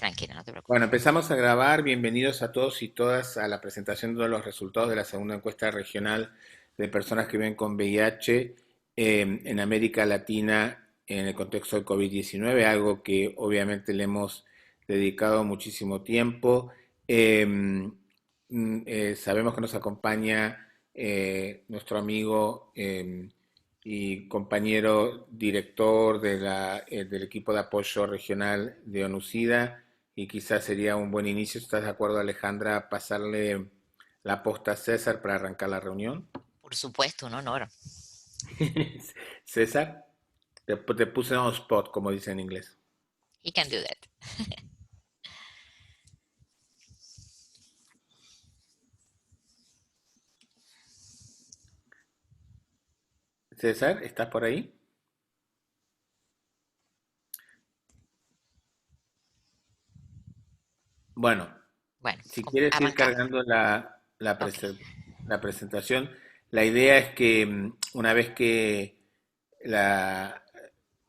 Tranquila, no te Bueno, preocupes. empezamos a grabar. Bienvenidos a todos y todas a la presentación de los resultados de la segunda encuesta regional de personas que viven con VIH en América Latina en el contexto del COVID-19, algo que obviamente le hemos dedicado muchísimo tiempo. Sabemos que nos acompaña nuestro amigo y compañero director del equipo de apoyo regional de ONUCIDA, y quizás sería un buen inicio, ¿estás de acuerdo, Alejandra, pasarle la posta a César para arrancar la reunión? Por supuesto, un honor. César, te puse on spot, como dice en inglés. He can do that. César, ¿estás por ahí? Bueno, Bueno, si quieres ir arrancamos. cargando Ok. la presentación, la idea es que una vez que la,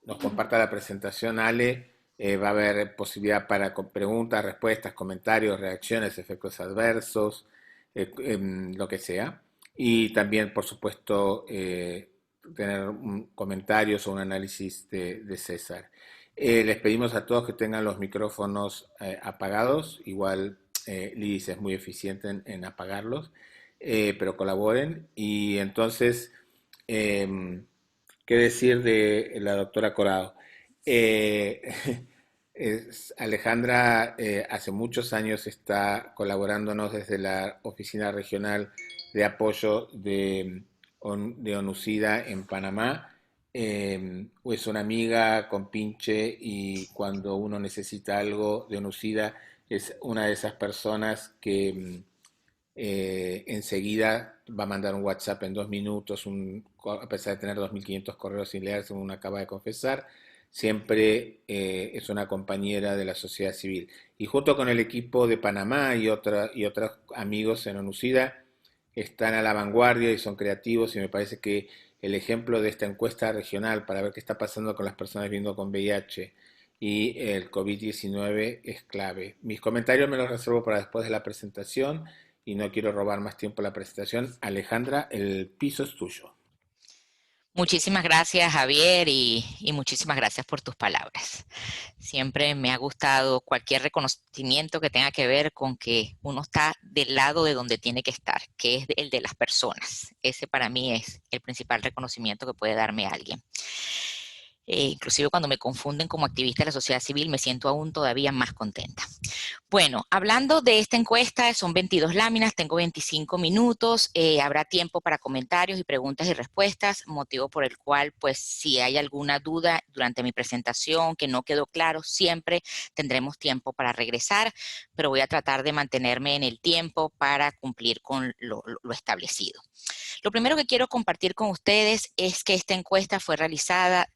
nos comparta la presentación, Ale, va a haber posibilidad para preguntas, respuestas, comentarios, reacciones, efectos adversos, lo que sea. Y también, por supuesto, tener comentarios o un análisis de César. Les pedimos a todos que tengan los micrófonos apagados. Igual Liz es muy eficiente en apagarlos, pero colaboren. Y entonces, eh, ¿qué decir de la doctora Corado? Eh, Alejandra hace muchos años está colaborándonos desde la Oficina Regional de Apoyo de ONUCIDA en Panamá. Es una amiga con pinche y cuando uno necesita algo de ONUCIDA es una de esas personas que enseguida va a mandar un WhatsApp en 2 minutos, a pesar de tener 2.500 correos sin leer, según acaba de confesar, siempre es una compañera de la sociedad civil. Y junto con el equipo de Panamá y otros amigos en ONUCIDA, están a la vanguardia y son creativos, y me parece que el ejemplo de esta encuesta regional para ver qué está pasando con las personas viviendo con VIH y el COVID-19 es clave. Mis comentarios me los reservo para después de la presentación y no quiero robar más tiempo la presentación. Alejandra, el piso es tuyo. Muchísimas gracias, Javier, y muchísimas gracias por tus palabras. Siempre me ha gustado cualquier reconocimiento que tenga que ver con que uno está del lado de donde tiene que estar, que es el de las personas. Ese para mí es el principal reconocimiento que puede darme alguien. Inclusive cuando me confunden como activista de la sociedad civil, me siento aún todavía más contenta. Bueno, hablando de esta encuesta, son 22 láminas, tengo 25 minutos, habrá tiempo para comentarios y preguntas y respuestas, motivo por el cual, pues, si hay alguna duda durante mi presentación que no quedó claro, siempre tendremos tiempo para regresar, pero voy a tratar de mantenerme en el tiempo para cumplir con lo establecido. Lo primero que quiero compartir con ustedes es que esta encuesta fue realizada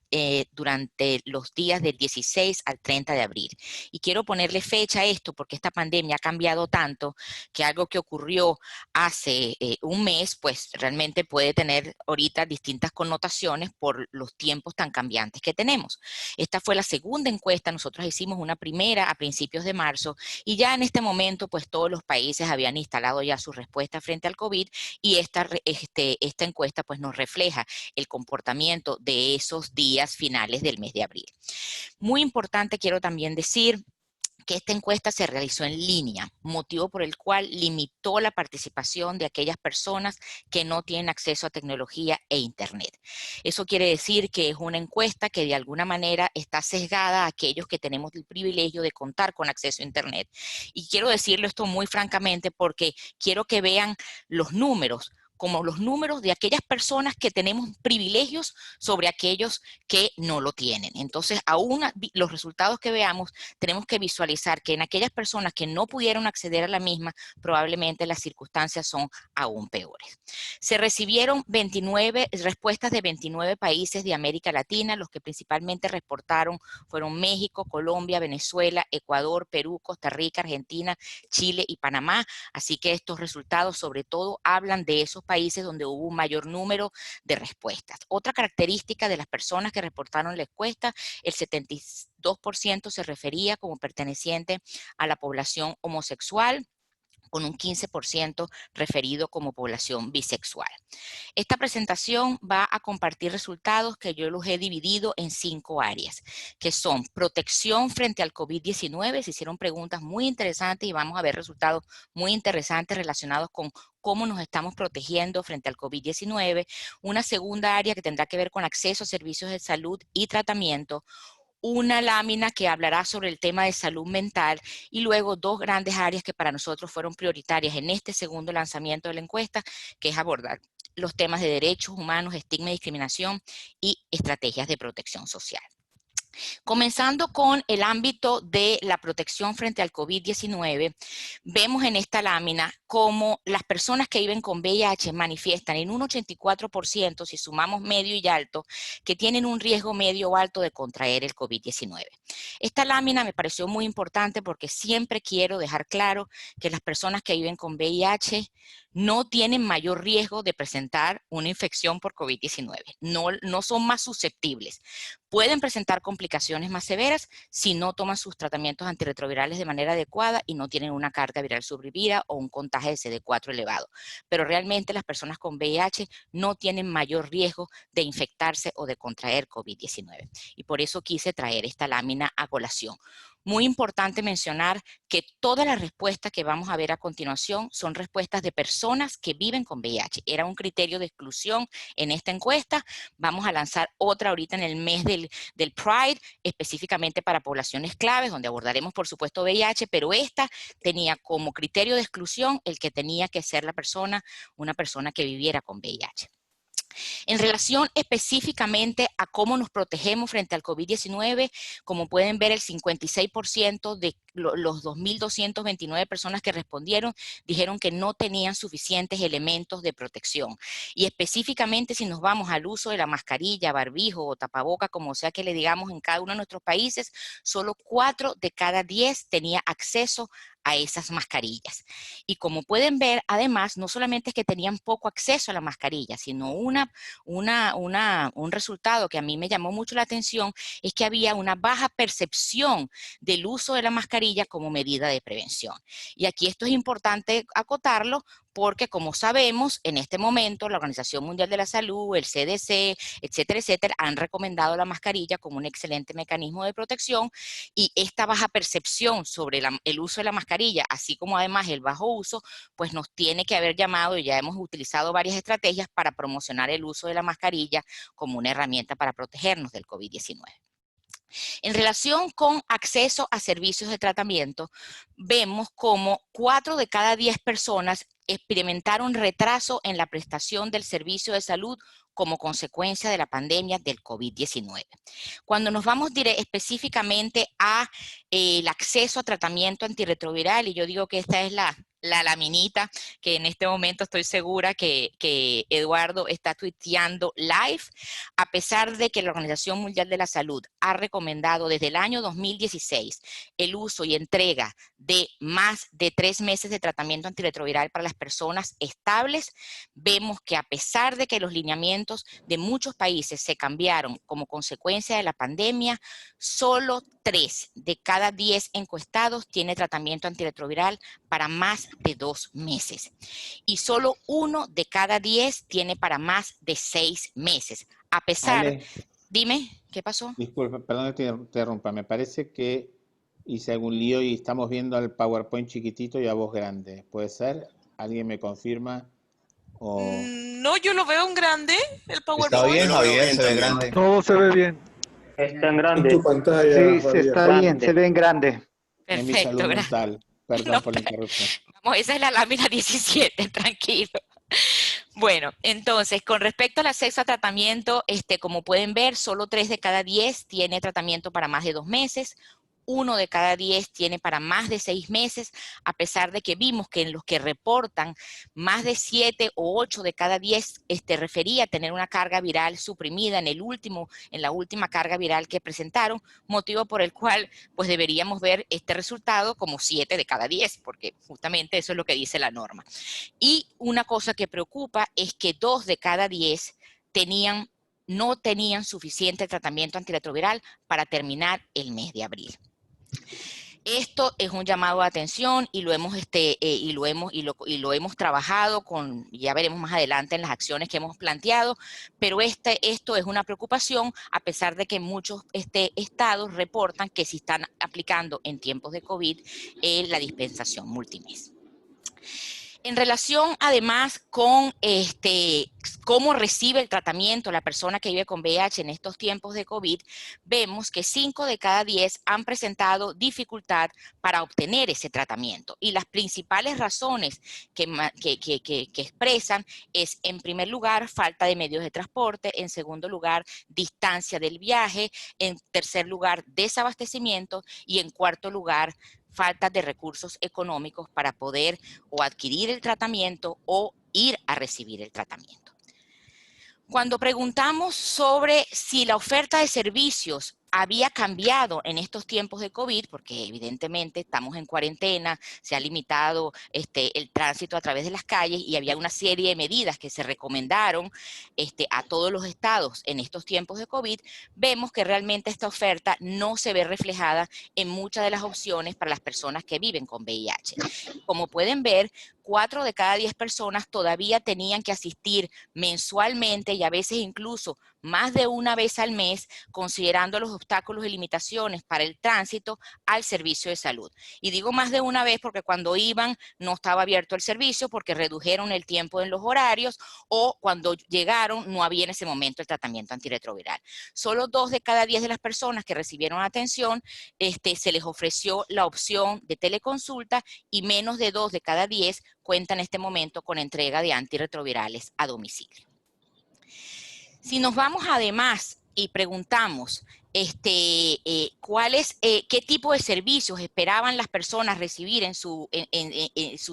durante los días del 16 al 30 de abril. Y quiero ponerle fecha a esto porque esta pandemia ha cambiado tanto que algo que ocurrió hace un mes, pues realmente puede tener ahorita distintas connotaciones por los tiempos tan cambiantes que tenemos. Esta fue la segunda encuesta, nosotros hicimos una primera a principios de marzo y ya en este momento pues todos los países habían instalado ya su respuesta frente al COVID y esta encuesta pues nos refleja el comportamiento de esos días finales del mes de abril. Muy importante, quiero también decir que esta encuesta se realizó en línea, motivo por el cual limitó la participación de aquellas personas que no tienen acceso a tecnología e Internet. Eso quiere decir que es una encuesta que de alguna manera está sesgada a aquellos que tenemos el privilegio de contar con acceso a Internet. Y quiero decirlo esto muy francamente porque quiero que vean los números como los números de aquellas personas que tenemos privilegios sobre aquellos que no lo tienen. Entonces, aún los resultados que veamos, tenemos que visualizar que en aquellas personas que no pudieron acceder a la misma, probablemente las circunstancias son aún peores. Se recibieron 29 respuestas de 29 países de América Latina, los que principalmente reportaron fueron México, Colombia, Venezuela, Ecuador, Perú, Costa Rica, Argentina, Chile y Panamá. Así que estos resultados sobre todo hablan de esos países donde hubo un mayor número de respuestas. Otra característica de las personas que reportaron la encuesta, el 72 2% se refería como perteneciente a la población homosexual, con un 15% referido como población bisexual. Esta presentación va a compartir resultados que yo los he dividido en 5 áreas, que son protección frente al COVID-19. Se hicieron preguntas muy interesantes y vamos a ver resultados muy interesantes relacionados con cómo nos estamos protegiendo frente al COVID-19. Una segunda área que tendrá que ver con acceso a servicios de salud y tratamiento, una lámina que hablará sobre el tema de salud mental y luego 2 grandes áreas que para nosotros fueron prioritarias en este segundo lanzamiento de la encuesta, que es abordar los temas de derechos humanos, estigma y discriminación y estrategias de protección social. Comenzando con el ámbito de la protección frente al COVID-19, vemos en esta lámina cómo las personas que viven con VIH manifiestan en un 84%, si sumamos medio y alto, que tienen un riesgo medio o alto de contraer el COVID-19. Esta lámina me pareció muy importante porque siempre quiero dejar claro que las personas que viven con VIH no tienen mayor riesgo de presentar una infección por COVID-19, no son más susceptibles. Pueden presentar complicaciones más severas si no toman sus tratamientos antirretrovirales de manera adecuada y no tienen una carga viral sobrevivida o un contagio de CD4 elevado. Pero realmente las personas con VIH no tienen mayor riesgo de infectarse o de contraer COVID-19. Y por eso quise traer esta lámina a colación. Muy importante mencionar que todas las respuestas que vamos a ver a continuación son respuestas de personas que viven con VIH. Era un criterio de exclusión en esta encuesta. Vamos a lanzar otra ahorita en el mes del Pride, específicamente para poblaciones claves, donde abordaremos, por supuesto, VIH, pero esta tenía como criterio de exclusión el que tenía que ser la persona, una persona que viviera con VIH. En relación específicamente a cómo nos protegemos frente al COVID-19, como pueden ver, el 56% de los 2.229 personas que respondieron dijeron que no tenían suficientes elementos de protección. Y específicamente si nos vamos al uso de la mascarilla, barbijo o tapaboca, como sea que le digamos en cada uno de nuestros países, solo 4 de cada 10 tenía acceso a esas mascarillas. Y como pueden ver, además, no solamente es que tenían poco acceso a la mascarilla, sino un resultado que a mí me llamó mucho la atención es que había una baja percepción del uso de la mascarilla como medida de prevención. Y aquí esto es importante acotarlo porque, como sabemos, en este momento la Organización Mundial de la Salud, el CDC, etcétera, etcétera, han recomendado la mascarilla como un excelente mecanismo de protección, y esta baja percepción sobre el uso de la mascarilla, así como además el bajo uso, pues nos tiene que haber llamado, y ya hemos utilizado varias estrategias para promocionar el uso de la mascarilla como una herramienta para protegernos del COVID-19. En relación con acceso a servicios de tratamiento, vemos como 4 de cada 10 personas experimentaron retraso en la prestación del servicio de salud como consecuencia de la pandemia del COVID-19. Cuando nos vamos específicamente a el acceso a tratamiento antirretroviral, y yo digo que esta es la laminita que en este momento estoy segura que Eduardo está tuiteando live, a pesar de que la Organización Mundial de la Salud ha recomendado desde el año 2016 el uso y entrega de más de 3 meses de tratamiento antirretroviral para las personas estables, vemos que a pesar de que los lineamientos de muchos países se cambiaron como consecuencia de la pandemia, solo 3 de cada 10 encuestados tiene tratamiento antirretroviral para más de 2 meses. Y solo 1 de cada 10 tiene para más de 6 meses. A pesar, Ale, dime, ¿qué pasó? disculpa, perdón que te interrumpa. Me parece que hice algún lío y estamos viendo al PowerPoint chiquitito y a voz grande. ¿Puede ser? ¿Alguien me confirma? O... No, yo lo veo en grande, el Está PowerPoint. bien, Yo lo veo Javier, bien se ve también. grande. Todo se ve bien. Está en En grande. tu pantalla, Sí, Javier. está bien, se ve en grande. Es mi salud Perfecto, mental. Perdón No, por la interrupción. vamos, esa es la lámina 17, tranquilo. Bueno, entonces, con respecto al acceso a tratamiento, como pueden ver, solo 3 de cada 10 tiene tratamiento para más de 2 meses, 1 de cada 10 tiene para más de 6 meses, a pesar de que vimos que en los que reportan más de 7 o 8 de cada 10 refería tener una carga viral suprimida en la última carga viral que presentaron, motivo por el cual pues deberíamos ver este resultado como 7 de cada 10, porque justamente eso es lo que dice la norma. Y una cosa que preocupa es que 2 de cada 10 tenían no tenían suficiente tratamiento antirretroviral para terminar el mes de abril. Esto es un llamado de atención y lo hemos trabajado con, ya veremos más adelante en las acciones que hemos planteado, pero esto es una preocupación a pesar de que muchos estados reportan que se están aplicando en tiempos de COVID la dispensación multimes. En relación, además, con cómo recibe el tratamiento la persona que vive con VIH en estos tiempos de COVID, vemos que 5 de cada 10 han presentado dificultad para obtener ese tratamiento. Y las principales razones que expresan es, en primer lugar, falta de medios de transporte, en segundo lugar, distancia del viaje, en tercer lugar, desabastecimiento y en cuarto lugar, falta de recursos económicos para poder o adquirir el tratamiento o ir a recibir el tratamiento. Cuando preguntamos sobre si la oferta de servicios había cambiado en estos tiempos de COVID, porque evidentemente estamos en cuarentena, se ha limitado el tránsito a través de las calles y había una serie de medidas que se recomendaron a todos los estados en estos tiempos de COVID, vemos que realmente esta oferta no se ve reflejada en muchas de las opciones para las personas que viven con VIH. Como pueden ver, 4 de cada 10 personas todavía tenían que asistir mensualmente y a veces incluso más de una vez al mes, considerando los obstáculos y limitaciones para el tránsito al servicio de salud. Y digo más de una vez porque cuando iban no estaba abierto el servicio porque redujeron el tiempo en los horarios o cuando llegaron no había en ese momento el tratamiento antirretroviral. Solo 2 de cada 10 de las personas que recibieron atención se les ofreció la opción de teleconsulta y menos de 2 de cada 10 cuentan en este momento con entrega de antirretrovirales a domicilio. Si nos vamos además y preguntamos qué tipo de servicios esperaban las personas recibir en su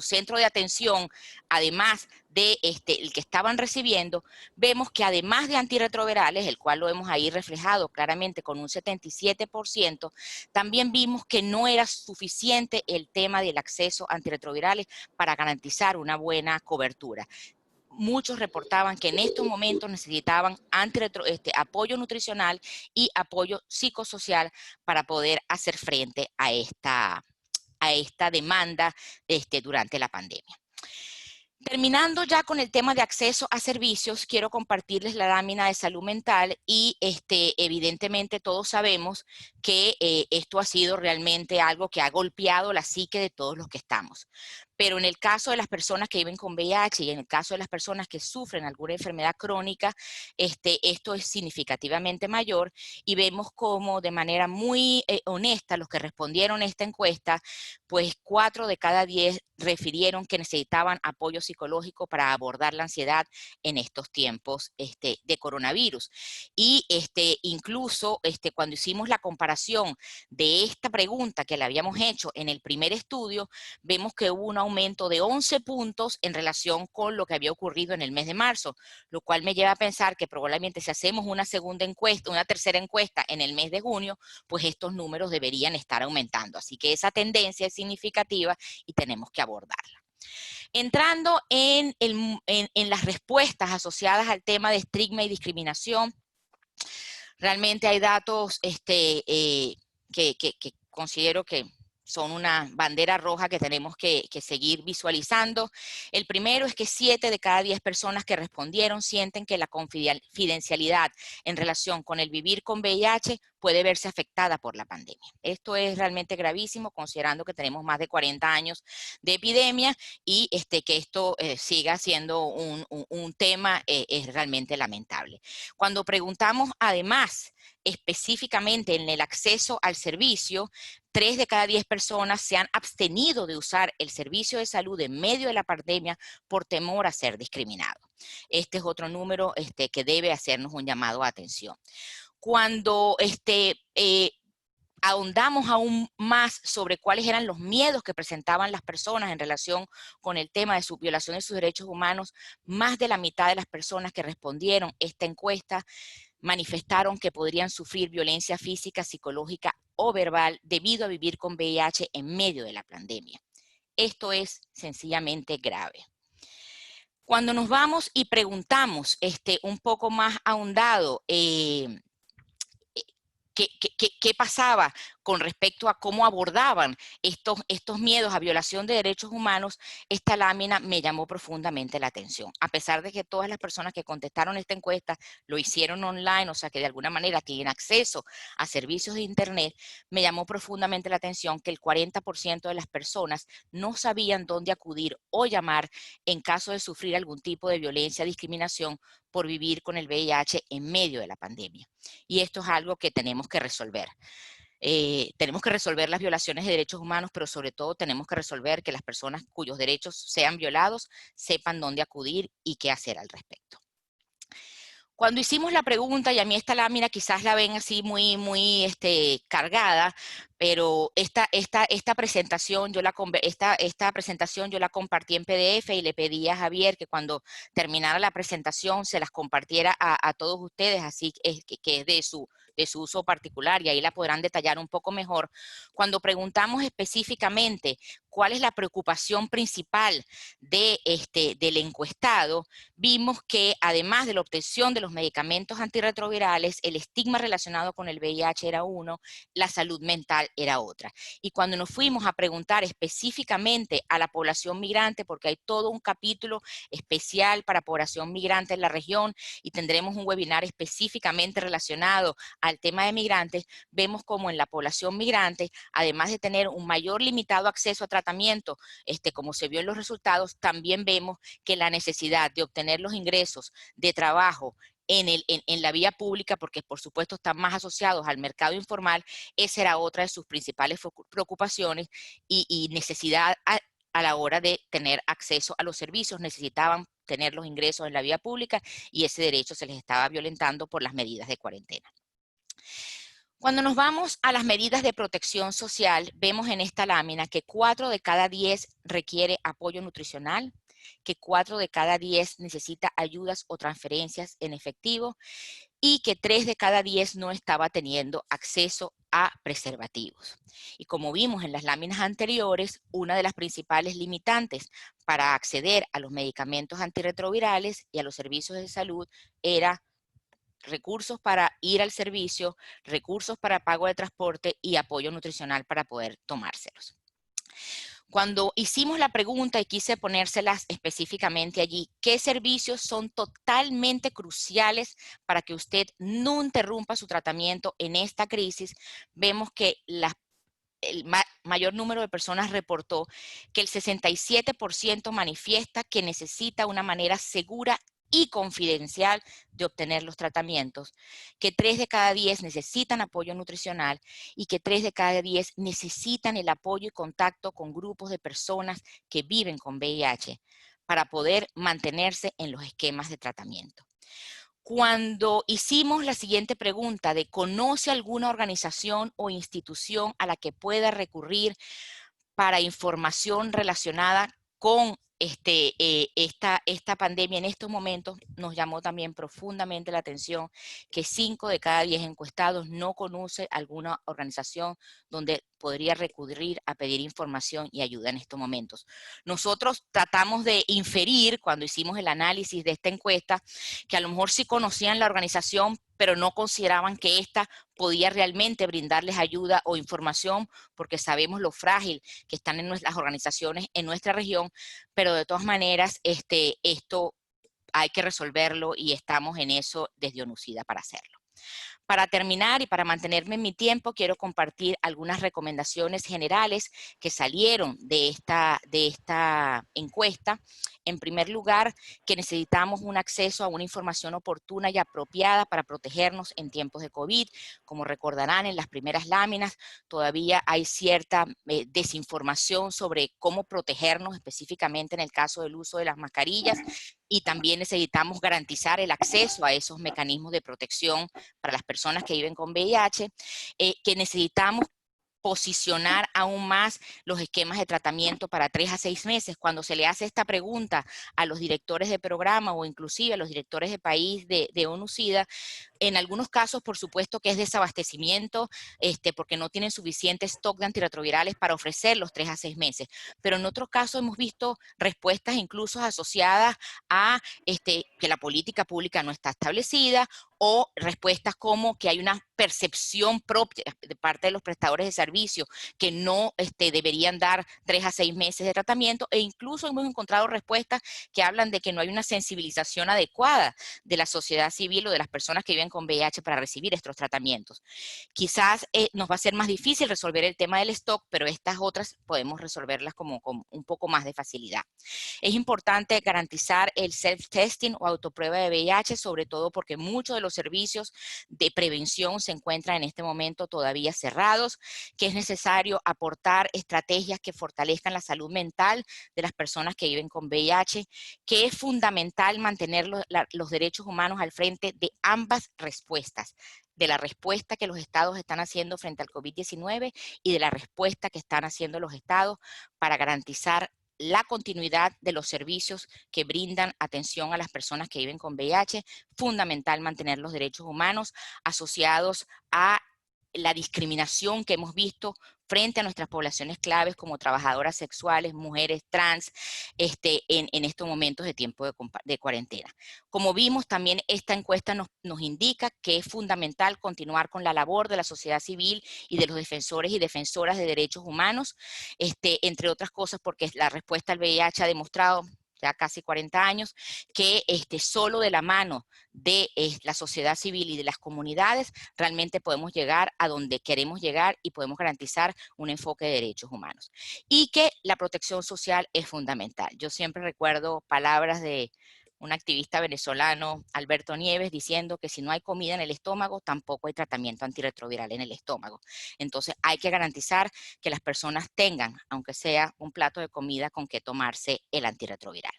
centro de atención, además de el que estaban recibiendo, vemos que además de antirretrovirales, el cual lo hemos ahí reflejado claramente con un 77%, también vimos que no era suficiente el tema del acceso a antirretrovirales para garantizar una buena cobertura. Muchos reportaban que en estos momentos necesitaban apoyo nutricional y apoyo psicosocial para poder hacer frente a esta demanda durante la pandemia. Terminando ya con el tema de acceso a servicios, quiero compartirles la lámina de salud mental y evidentemente todos sabemos que esto ha sido realmente algo que ha golpeado la psique de todos los que estamos. Pero en el caso de las personas que viven con VIH y en el caso de las personas que sufren alguna enfermedad crónica, esto es significativamente mayor y vemos como de manera muy honesta los que respondieron a esta encuesta, pues 4 de cada 10 refirieron que necesitaban apoyo psicológico para abordar la ansiedad en estos tiempos de coronavirus. Y incluso cuando hicimos la comparación de esta pregunta que le habíamos hecho en el primer estudio, vemos que hubo un aumento de 11 puntos en relación con lo que había ocurrido en el mes de marzo, lo cual me lleva a pensar que probablemente si hacemos una segunda encuesta, una tercera encuesta en el mes de junio, pues estos números deberían estar aumentando. Así que esa tendencia es significativa y tenemos que abordarla. Entrando en las respuestas asociadas al tema de estigma y discriminación, realmente hay datos que considero que son una bandera roja que tenemos que seguir visualizando. El primero es que 7 de cada 10 personas que respondieron sienten que la confidencialidad en relación con el vivir con VIH puede verse afectada por la pandemia. Esto es realmente gravísimo considerando que tenemos más de 40 años de epidemia y que esto siga siendo un tema es realmente lamentable. Cuando preguntamos además específicamente en el acceso al servicio, 3 de cada 10 personas se han abstenido de usar el servicio de salud en medio de la pandemia por temor a ser discriminado. Este es otro número que debe hacernos un llamado a atención. Cuando ahondamos aún más sobre cuáles eran los miedos que presentaban las personas en relación con el tema de su violación de sus derechos humanos, más de la mitad de las personas que respondieron esta encuesta manifestaron que podrían sufrir violencia física, psicológica o verbal debido a vivir con VIH en medio de la pandemia. Esto es sencillamente grave. Cuando nos vamos y preguntamos un poco más ahondado, ¿qué pasaba con respecto a cómo abordaban estos miedos a violación de derechos humanos? Esta lámina me llamó profundamente la atención. A pesar de que todas las personas que contestaron esta encuesta lo hicieron online, o sea que de alguna manera tienen acceso a servicios de internet, me llamó profundamente la atención que el 40% de las personas no sabían dónde acudir o llamar en caso de sufrir algún tipo de violencia o discriminación por vivir con el VIH en medio de la pandemia. Y esto es algo que tenemos que resolver. Tenemos que resolver las violaciones de derechos humanos, pero sobre todo tenemos que resolver que las personas cuyos derechos sean violados sepan dónde acudir y qué hacer al respecto. Cuando hicimos la pregunta, y a mí esta lámina quizás la ven así muy cargada, pero esta presentación yo la compartí en PDF y le pedí a Javier que cuando terminara la presentación se las compartiera a todos ustedes, así que es de su uso particular, y ahí la podrán detallar un poco mejor. Cuando preguntamos específicamente cuál es la preocupación principal del encuestado, vimos que además de la obtención de los medicamentos antirretrovirales, el estigma relacionado con el VIH era uno, la salud mental era otra. Y cuando nos fuimos a preguntar específicamente a la población migrante, porque hay todo un capítulo especial para población migrante en la región y tendremos un webinar específicamente relacionado al tema de migrantes, vemos como en la población migrante, además de tener un mayor limitado acceso a tratamiento, como se vio en los resultados, también vemos que la necesidad de obtener los ingresos de trabajo en la vía pública, porque por supuesto están más asociados al mercado informal, esa era otra de sus principales preocupaciones y necesidad a la hora de tener acceso a los servicios, necesitaban tener los ingresos en la vía pública y ese derecho se les estaba violentando por las medidas de cuarentena. Cuando nos vamos a las medidas de protección social, vemos en esta lámina que 4 de cada 10 requiere apoyo nutricional, que 4 de cada 10 necesita ayudas o transferencias en efectivo y que 3 de cada 10 no estaba teniendo acceso a preservativos. Y como vimos en las láminas anteriores, una de las principales limitantes para acceder a los medicamentos antirretrovirales y a los servicios de salud era recursos para ir al servicio, recursos para pago de transporte y apoyo nutricional para poder tomárselos. Cuando hicimos la pregunta y quise ponérselas específicamente allí, ¿qué servicios son totalmente cruciales para que usted no interrumpa su tratamiento en esta crisis? Vemos que el mayor número de personas reportó que el 67% manifiesta que necesita una manera segura y confidencial de obtener los tratamientos, que 3 de cada 10 necesitan apoyo nutricional y que 3 de cada 10 necesitan el apoyo y contacto con grupos de personas que viven con VIH para poder mantenerse en los esquemas de tratamiento. Cuando hicimos la siguiente pregunta de ¿conoce alguna organización o institución a la que pueda recurrir para información relacionada con esta pandemia en estos momentos? Nos llamó también profundamente la atención que 5 de cada 10 encuestados no conoce alguna organización donde podría recurrir a pedir información y ayuda en estos momentos. Nosotros tratamos de inferir cuando hicimos el análisis de esta encuesta que a lo mejor sí conocían la organización, pero no consideraban que ésta podía realmente brindarles ayuda o información, porque sabemos lo frágil que están en las organizaciones en nuestra región, pero de todas maneras esto hay que resolverlo y estamos en eso desde ONUCIDA para hacerlo. Para terminar y para mantenerme en mi tiempo, quiero compartir algunas recomendaciones generales que salieron de esta encuesta. En primer lugar, que necesitamos un acceso a una información oportuna y apropiada para protegernos en tiempos de COVID. Como recordarán en las primeras láminas, todavía hay cierta desinformación sobre cómo protegernos, específicamente en el caso del uso de las mascarillas, y también necesitamos garantizar el acceso a esos mecanismos de protección para las personas que viven con VIH, que necesitamos posicionar aún más los esquemas de tratamiento para 3 a 6 meses. Cuando se le hace esta pregunta a los directores de programa o inclusive a los directores de país de ONU-SIDA, en algunos casos, por supuesto, que es desabastecimiento, porque no tienen suficiente stock de antirretrovirales para ofrecer los 3 a 6 meses. Pero en otros casos hemos visto respuestas incluso asociadas a que la política pública no está establecida, o respuestas como que hay una percepción propia de parte de los prestadores de servicios que no deberían dar 3 a 6 meses de tratamiento, e incluso hemos encontrado respuestas que hablan de que no hay una sensibilización adecuada de la sociedad civil o de las personas que viven con VIH para recibir estos tratamientos. Quizás nos va a ser más difícil resolver el tema del stock, pero estas otras podemos resolverlas con un poco más de facilidad. Es importante garantizar el self-testing o autoprueba de VIH, sobre todo porque muchos de los servicios de prevención se encuentran en este momento todavía cerrados, que es necesario aportar estrategias que fortalezcan la salud mental de las personas que viven con VIH, que es fundamental mantener los derechos humanos al frente de ambas respuestas, de la respuesta que los estados están haciendo frente al COVID-19 y de la respuesta que están haciendo los estados para garantizar la continuidad de los servicios que brindan atención a las personas que viven con VIH. Fundamental mantener los derechos humanos asociados a la discriminación que hemos visto frente a nuestras poblaciones claves como trabajadoras sexuales, mujeres trans, en estos momentos de tiempo de cuarentena. Como vimos, también esta encuesta nos indica que es fundamental continuar con la labor de la sociedad civil y de los defensores y defensoras de derechos humanos, entre otras cosas porque la respuesta al VIH ha demostrado ya casi 40 años, que solo de la mano de la sociedad civil y de las comunidades realmente podemos llegar a donde queremos llegar y podemos garantizar un enfoque de derechos humanos. Y que la protección social es fundamental. Yo siempre recuerdo palabras de un activista venezolano, Alberto Nieves, diciendo que si no hay comida en el estómago, tampoco hay tratamiento antirretroviral en el estómago. Entonces hay que garantizar que las personas tengan, aunque sea un plato de comida con que tomarse el antirretroviral.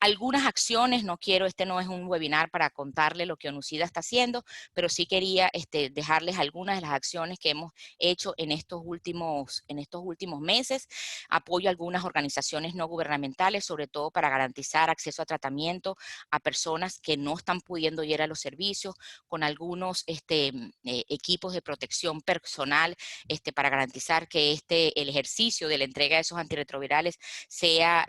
Algunas acciones, este no es un webinar para contarle lo que ONU-SIDA está haciendo, pero sí quería dejarles algunas de las acciones que hemos hecho en estos últimos meses. Apoyo a algunas organizaciones no gubernamentales, sobre todo para garantizar acceso a tratamiento a personas que no están pudiendo ir a los servicios, con algunos equipos de protección personal para garantizar que el ejercicio de la entrega de esos antirretrovirales sea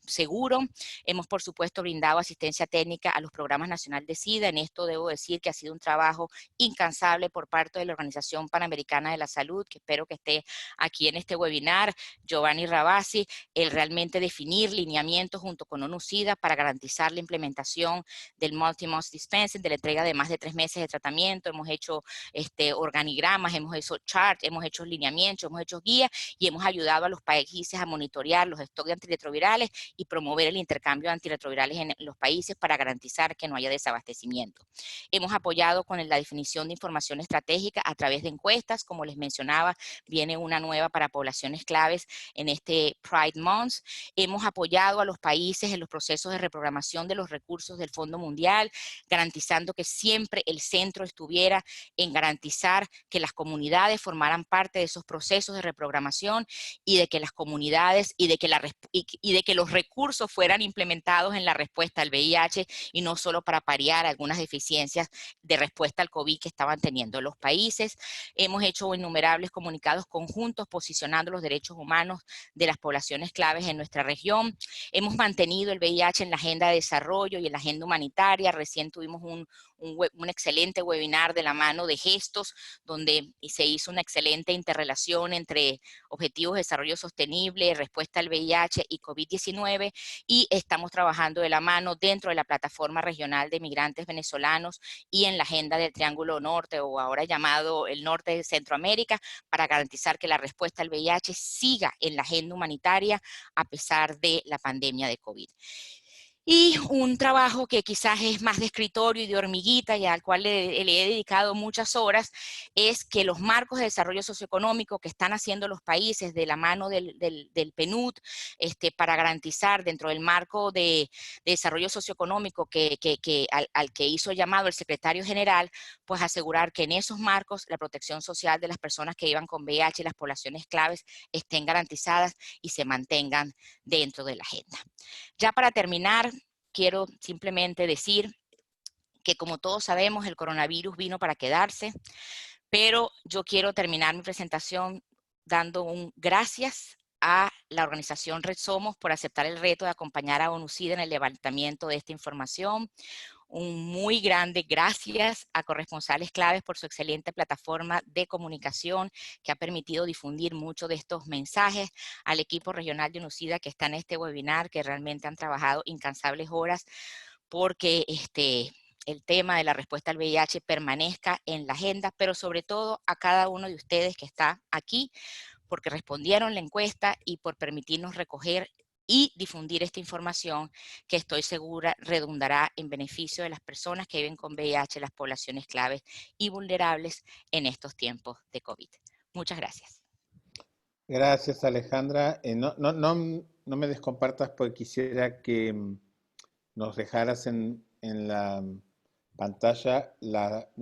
seguro. Hemos, por supuesto, brindado asistencia técnica a los programas nacionales de SIDA. En esto debo decir que ha sido un trabajo incansable por parte de la Organización Panamericana de la Salud, que espero que esté aquí en este webinar, Giovanni Rabasi, el realmente definir lineamientos junto con ONU-SIDA para garantizar la implementación del multi-month dispensing, de la entrega de más de 3 meses de tratamiento. Hemos hecho organigramas, hemos hecho charts, hemos hecho lineamientos, hemos hecho guías y hemos ayudado a los países a monitorear los stocks de antirretrovirales y promover el intercambio de antirretrovirales en los países para garantizar que no haya desabastecimiento. Hemos apoyado con la definición de información estratégica a través de encuestas. Como les mencionaba, viene una nueva para poblaciones claves en este Pride Month. Hemos apoyado a los países en los procesos de reprogramación de los recursos del Fondo Mundial, garantizando que siempre el centro estuviera en garantizar que las comunidades formaran parte de esos procesos de reprogramación y de que las comunidades y de que los recursos fueran implementados en la respuesta al VIH y no solo para paliar algunas deficiencias de respuesta al COVID que estaban teniendo los países. Hemos hecho innumerables comunicados conjuntos posicionando los derechos humanos de las poblaciones claves en nuestra región. Hemos mantenido el VIH en la agenda de desarrollo y en la agenda humanitaria. Recién tuvimos un excelente webinar de la mano de Gestos, donde se hizo una excelente interrelación entre objetivos de desarrollo sostenible, respuesta al VIH y COVID-19, y estamos trabajando de la mano dentro de la plataforma regional de migrantes venezolanos y en la agenda del Triángulo Norte, o ahora llamado el Norte de Centroamérica, para garantizar que la respuesta al VIH siga en la agenda humanitaria a pesar de la pandemia de COVID. Y un trabajo que quizás es más de escritorio y de hormiguita y al cual le he dedicado muchas horas, es que los marcos de desarrollo socioeconómico que están haciendo los países de la mano del PNUD, para garantizar dentro del marco de desarrollo socioeconómico al que hizo llamado el secretario general, pues asegurar que en esos marcos la protección social de las personas que vivan con VIH y las poblaciones claves estén garantizadas y se mantengan dentro de la agenda. Ya para terminar, quiero simplemente decir que, como todos sabemos, el coronavirus vino para quedarse, pero yo quiero terminar mi presentación dando un gracias a la organización Red Somos por aceptar el reto de acompañar a ONUCIDA en el levantamiento de esta información. Un muy grande gracias a corresponsales claves por su excelente plataforma de comunicación que ha permitido difundir mucho de estos mensajes, al equipo regional de ONUCIDA que está en este webinar, que realmente han trabajado incansables horas porque el tema de la respuesta al VIH permanezca en la agenda, pero sobre todo a cada uno de ustedes que está aquí, porque respondieron la encuesta y por permitirnos recoger y difundir esta información que estoy segura redundará en beneficio de las personas que viven con VIH, las poblaciones claves y vulnerables en estos tiempos de COVID. Muchas gracias. Gracias, Alejandra. No me descompartas porque quisiera que nos dejaras en la pantalla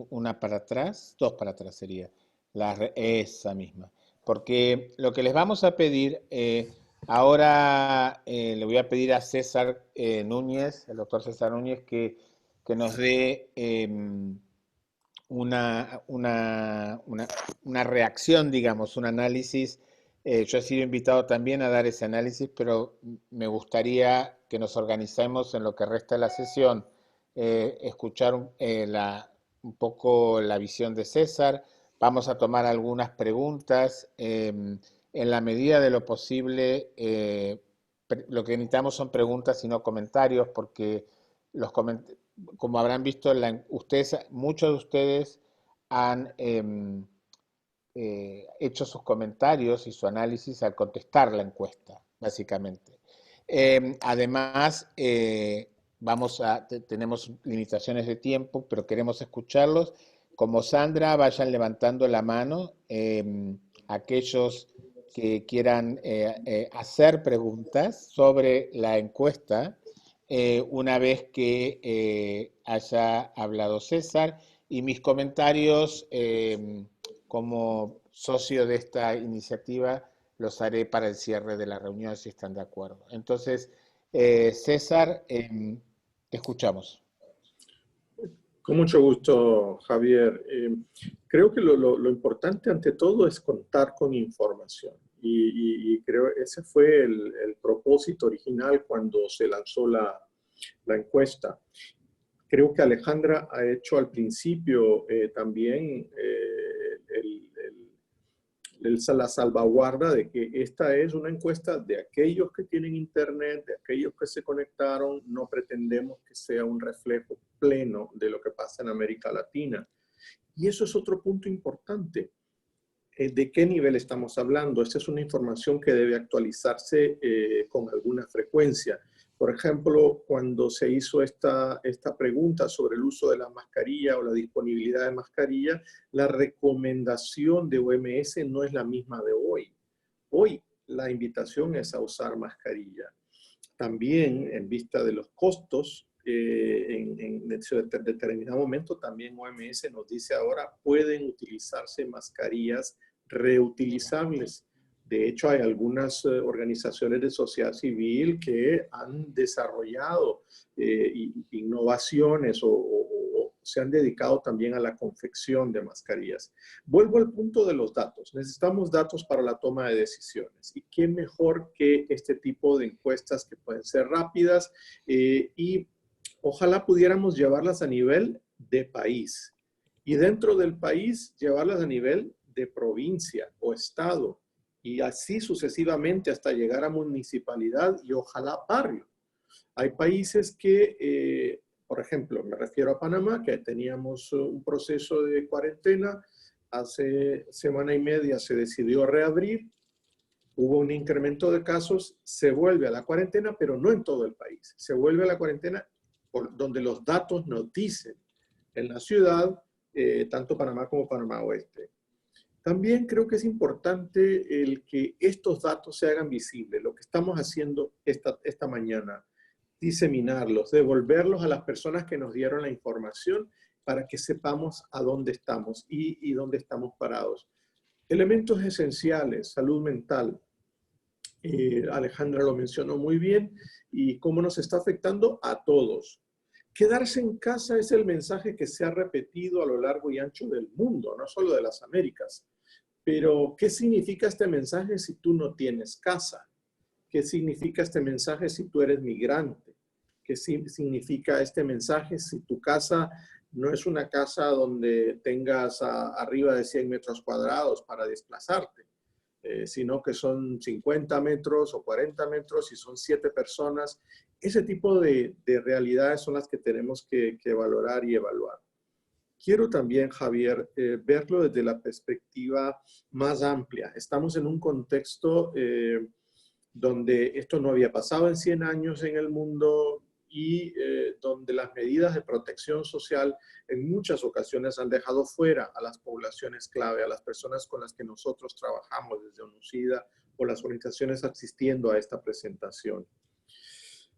una para atrás, dos para atrás sería, esa misma. Porque lo que les vamos a pedir, ahora le voy a pedir a César Núñez, el doctor César Núñez, que nos dé una reacción, digamos, un análisis. Yo he sido invitado también a dar ese análisis, pero me gustaría que nos organicemos en lo que resta de la sesión, escuchar un poco la visión de César. Vamos a tomar algunas preguntas. En la medida de lo posible, lo que necesitamos son preguntas y no comentarios, porque como habrán visto, muchos de ustedes han hecho sus comentarios y su análisis al contestar la encuesta, básicamente. Además, tenemos limitaciones de tiempo, pero queremos escucharlos. Como Sandra, vayan levantando la mano aquellos que quieran hacer preguntas sobre la encuesta una vez que haya hablado César, y mis comentarios como socio de esta iniciativa los haré para el cierre de la reunión, si están de acuerdo. Entonces, César, te escuchamos. Con mucho gusto, Javier. Creo que lo importante ante todo es contar con información. Y creo que ese fue el propósito original cuando se lanzó la encuesta. Creo que Alejandra ha hecho al principio también la salvaguarda de que esta es una encuesta de aquellos que tienen internet, de aquellos que se conectaron. No pretendemos que sea un reflejo pleno de lo que pasa en América Latina. Y eso es otro punto importante. ¿De qué nivel estamos hablando? Esta es una información que debe actualizarse con alguna frecuencia. Por ejemplo, cuando se hizo esta pregunta sobre el uso de la mascarilla o la disponibilidad de mascarilla, la recomendación de OMS no es la misma de hoy. Hoy la invitación es a usar mascarilla. También, en vista de los costos, en determinado momento también OMS nos dice ahora pueden utilizarse mascarillas reutilizables. De hecho, hay algunas organizaciones de sociedad civil que han desarrollado innovaciones o se han dedicado también a la confección de mascarillas. Vuelvo al punto de los datos. Necesitamos datos para la toma de decisiones. ¿Y qué mejor que este tipo de encuestas que pueden ser rápidas y ojalá pudiéramos llevarlas a nivel de país? Y dentro del país, llevarlas a nivel de provincia o estado. Y así sucesivamente hasta llegar a municipalidad y ojalá barrio. Hay países que, por ejemplo, me refiero a Panamá, que teníamos un proceso de cuarentena. Hace semana y media se decidió reabrir. Hubo un incremento de casos, se vuelve a la cuarentena, pero no en todo el país. Se vuelve a la cuarentena por donde los datos nos dicen. En la ciudad, tanto Panamá como Panamá Oeste. También creo que es importante el que estos datos se hagan visibles. Lo que estamos haciendo esta mañana, diseminarlos, devolverlos a las personas que nos dieron la información para que sepamos a dónde estamos y dónde estamos parados. Elementos esenciales, salud mental. Alejandra lo mencionó muy bien, y cómo nos está afectando a todos. Quedarse en casa es el mensaje que se ha repetido a lo largo y ancho del mundo, no solo de las Américas. Pero, ¿qué significa este mensaje si tú no tienes casa? ¿Qué significa este mensaje si tú eres migrante? ¿Qué significa este mensaje si tu casa no es una casa donde tengas arriba de 100 metros cuadrados para desplazarte? Sino que son 50 metros o 40 metros y son 7 personas. Ese tipo de realidades son las que tenemos que valorar y evaluar. Quiero también, Javier, verlo desde la perspectiva más amplia. Estamos en un contexto donde esto no había pasado en 100 años en el mundo y donde las medidas de protección social en muchas ocasiones han dejado fuera a las poblaciones clave, a las personas con las que nosotros trabajamos desde UNUCIDA o las organizaciones asistiendo a esta presentación.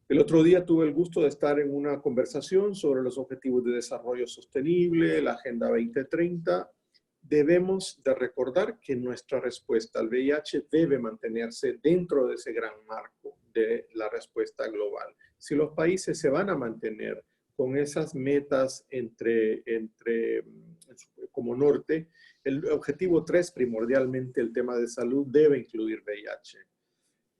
El otro día tuve el gusto de estar en una conversación sobre los Objetivos de Desarrollo Sostenible, la Agenda 2030. Debemos de recordar que nuestra respuesta al VIH debe mantenerse dentro de ese gran marco de la respuesta global. Si los países se van a mantener con esas metas como norte, el objetivo 3, primordialmente el tema de salud, debe incluir VIH.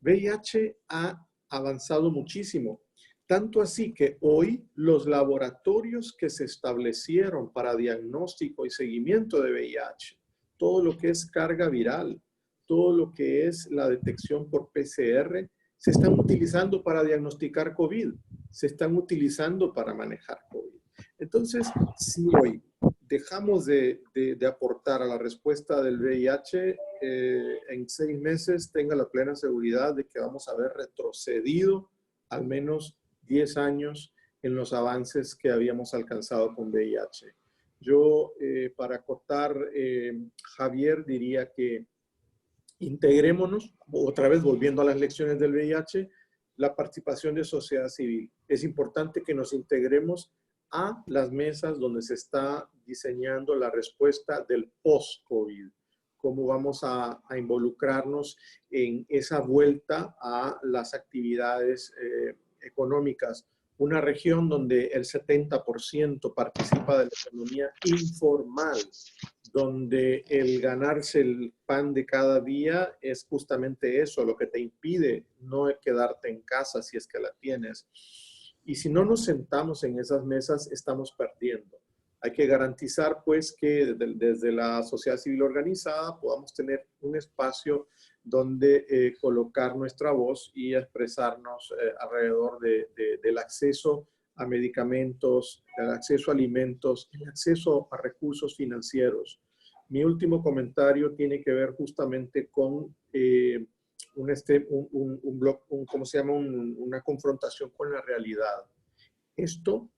VIH ha avanzado muchísimo, tanto así que hoy los laboratorios que se establecieron para diagnóstico y seguimiento de VIH, todo lo que es carga viral, todo lo que es la detección por PCR, se están utilizando para diagnosticar COVID, se están utilizando para manejar COVID. Entonces, si hoy dejamos de aportar a la respuesta del VIH, en 6 meses tenga la plena seguridad de que vamos a haber retrocedido al menos 10 años en los avances que habíamos alcanzado con VIH. Yo, para acotar, Javier, diría que integrémonos, otra vez volviendo a las lecciones del VIH, la participación de sociedad civil. Es importante que nos integremos a las mesas donde se está diseñando la respuesta del post-COVID. Cómo vamos a involucrarnos en esa vuelta a las actividades económicas. Una región donde el 70% participa de la economía informal, donde el ganarse el pan de cada día es justamente eso, lo que te impide no quedarte en casa si es que la tienes. Y si no nos sentamos en esas mesas, estamos perdiendo. Hay que garantizar, pues, que desde la sociedad civil organizada podamos tener un espacio donde colocar nuestra voz y expresarnos alrededor del acceso a medicamentos, el acceso a alimentos, el acceso a recursos financieros. Mi último comentario tiene que ver justamente con una confrontación con la realidad. Esto,